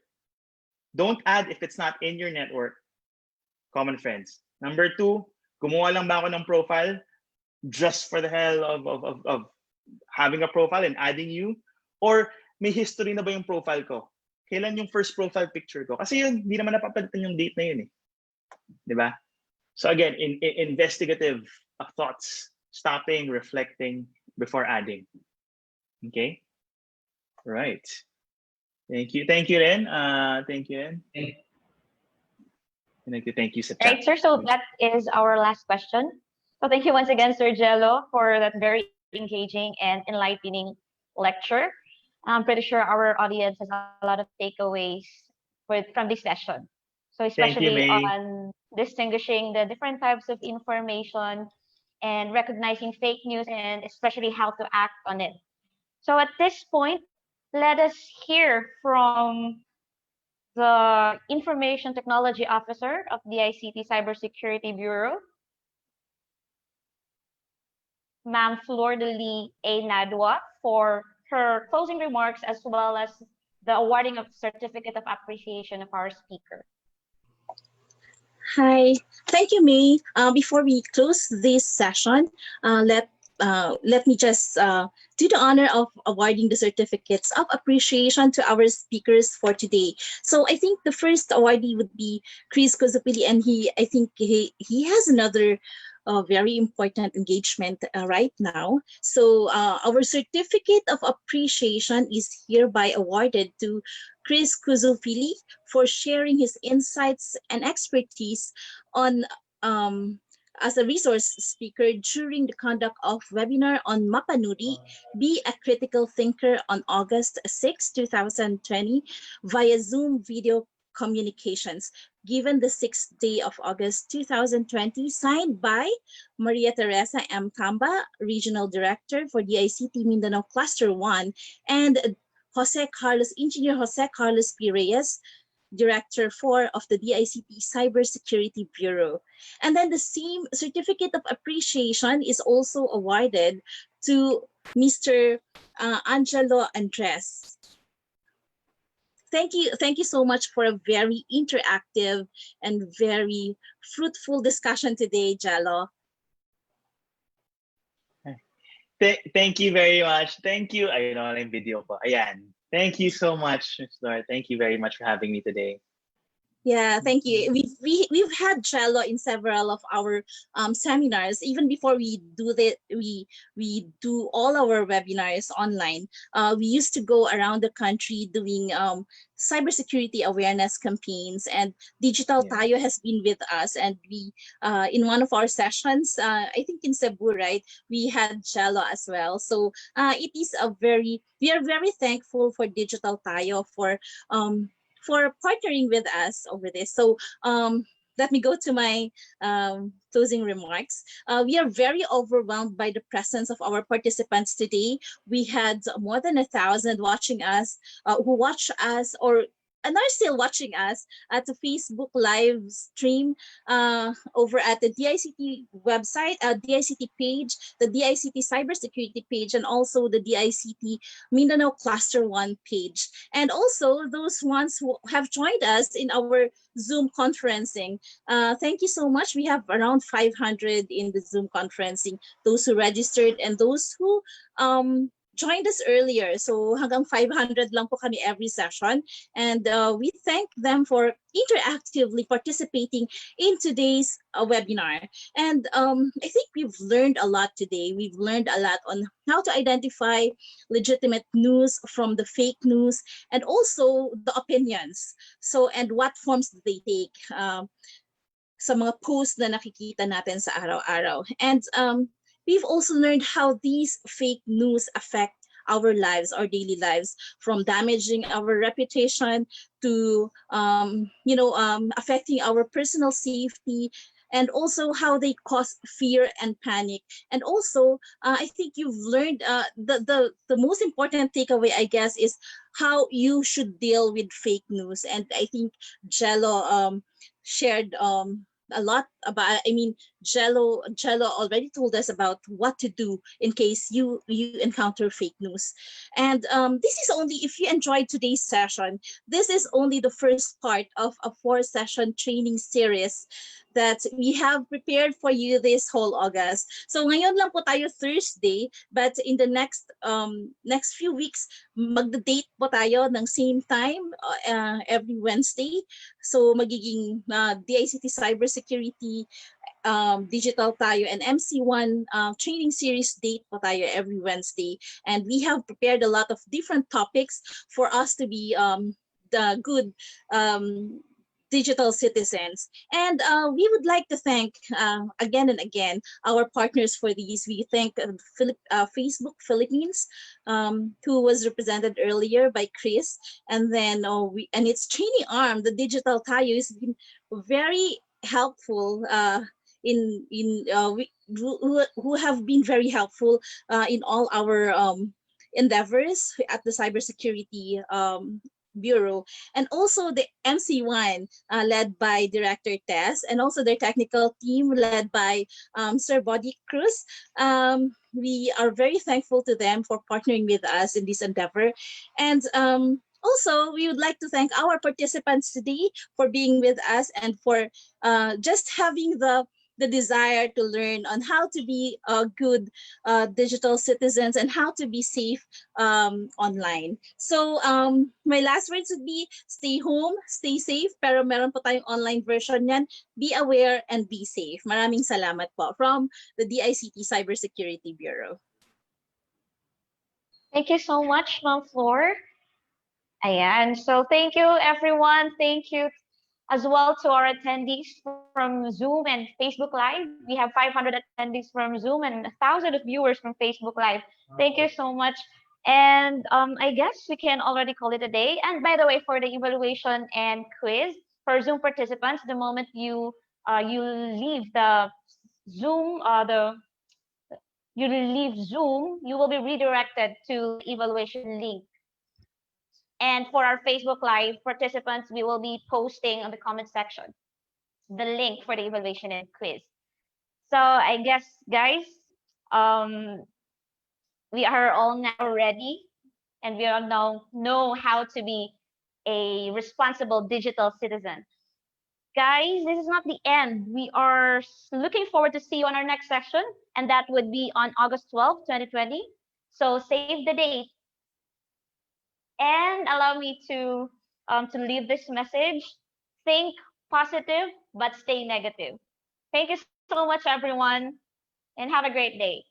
Speaker 5: don't add if it's not in your network. Common friends. Number 2, gumawa lang ba ako ng profile just for the hell of having a profile and adding you? Or may history na ba yung profile ko? Kailan yung first profile picture ko? Kasi yun, hindi naman napapalitan yung date na yun eh. Di ba? So again, investigative thoughts, stopping, reflecting before adding. Okay? Right. Thank you. Thank you, Ren. Thank you, Ren. Thank you, Satya.
Speaker 1: Right, sir. So that is our last question. So thank you once again, Sir Jello, for that very engaging and enlightening lecture. I'm pretty sure our audience has a lot of takeaways from this session. So especially on distinguishing the different types of information and recognizing fake news and especially how to act on it. So at this point, let us hear from the Information Technology Officer of the DICT Cybersecurity Bureau, Ma'am Flor de Lee A. Nadwa, for her closing remarks as well as the awarding of Certificate of Appreciation of our speaker.
Speaker 7: Hi, thank you, May. Before we close this session, let me just do the honor of awarding the certificates of appreciation to our speakers for today. So I think the first awardee would be Chris Kozupili, and I think he has another very important engagement right now. So our certificate of appreciation is hereby awarded to Chris Kuzufili for sharing his insights and expertise on as a resource speaker during the conduct of webinar on Mapanuri, Be a Critical Thinker on August 6, 2020 via Zoom video communications, given the 6th day of August 2020, signed by Maria Teresa M. Tamba, Regional Director for DICT Mindanao Cluster 1, and Engineer Jose Carlos P. Reyes, Director 4 of the DICT Cybersecurity Bureau. And then the same certificate of appreciation is also awarded to Mr. Angelo Andres. Thank you so much for a very interactive and very fruitful discussion today, Jello.
Speaker 5: Thank you very much. Thank you. Ayun na yung video ko. Ayan. Thank you so much, Ms. Laura. Thank you very much for having me today.
Speaker 7: Yeah, thank you. We've had Jello in several of our seminars. Even before we do all our webinars online. We used to go around the country doing cybersecurity awareness campaigns, and Digital Tayo has been with us. And we in one of our sessions, I think in Cebu, right, we had Jello as well. So it is we are very thankful for Digital Tayo for partnering with us over this. So let me go to my closing remarks. We are very overwhelmed by the presence of our participants today. We had more than 1,000 watching us, who watch us and are still watching us at the Facebook live stream over at the DICT website, DICT page, the DICT cybersecurity page, and also the DICT Mindanao Cluster 1 page. And also those ones who have joined us in our Zoom conferencing. Thank you so much. We have around 500 in the Zoom conferencing, those who registered and those who joined us earlier. So hanggang 500 lang po kami every session. And we thank them for interactively participating in today's webinar. And I think we've learned a lot today. We've learned a lot on how to identify legitimate news from the fake news, and also the opinions. So, and what forms do they take sa mga posts na nakikita natin sa araw-araw. And we've also learned how these fake news affect our lives, our daily lives, from damaging our reputation to, affecting our personal safety, and also how they cause fear and panic. And also, I think you've learned the most important takeaway, I guess, is how you should deal with fake news. And I think Jello shared a lot about, I mean, Jello already told us about what to do in case you encounter fake news. And this is only, if you enjoyed today's session, this is only the first part of a 4-session training series that we have prepared for you this whole August. So ngayon lang po tayo Thursday, but in the next few weeks, magda-date po tayo ng same time every Wednesday. So magiging DICT Cybersecurity digital tayo and MC1 training series date po tayo every Wednesday. And we have prepared a lot of different topics for us to be the good digital citizens. And we would like to thank again and again our partners for these. We thank Facebook Philippines, who was represented earlier by Chris, and then and its training arm, the Digital Tayo, has been very helpful who have been very helpful in all our endeavors at the cybersecurity Bureau, and also the MC1 led by Director Tess, and also their technical team led by Sir Body Cruz. We are very thankful to them for partnering with us in this endeavor. And also, we would like to thank our participants today for being with us and for just having the desire to learn on how to be good digital citizens and how to be safe online. So my last words would be stay home, stay safe, pero meron po tayong online version yan. Be aware and be safe. Maraming salamat po from the DICT Cybersecurity Bureau.
Speaker 1: Thank you so much, Ma'am Floor. Ayan. So thank you, everyone. Thank you as well to our attendees from Zoom and Facebook Live. We have 500 attendees from Zoom and 1,000 of viewers from Facebook Live. Thank you so much. And I guess we can already call it a day. And by the way, for the evaluation and quiz for Zoom participants, the moment you leave the Zoom, you leave Zoom, you will be redirected to the evaluation link. And for our Facebook Live participants, we will be posting on the comment section the link for the evaluation and quiz. So I guess, guys, we are all now ready, and we all now know how to be a responsible digital citizen. Guys, this is not the end. We are looking forward to see you on our next session, and that would be on August 12th, 2020. So save the date. And allow me to leave this message. Think positive, but stay negative. Thank you so much, everyone, and have a great day.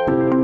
Speaker 6: you.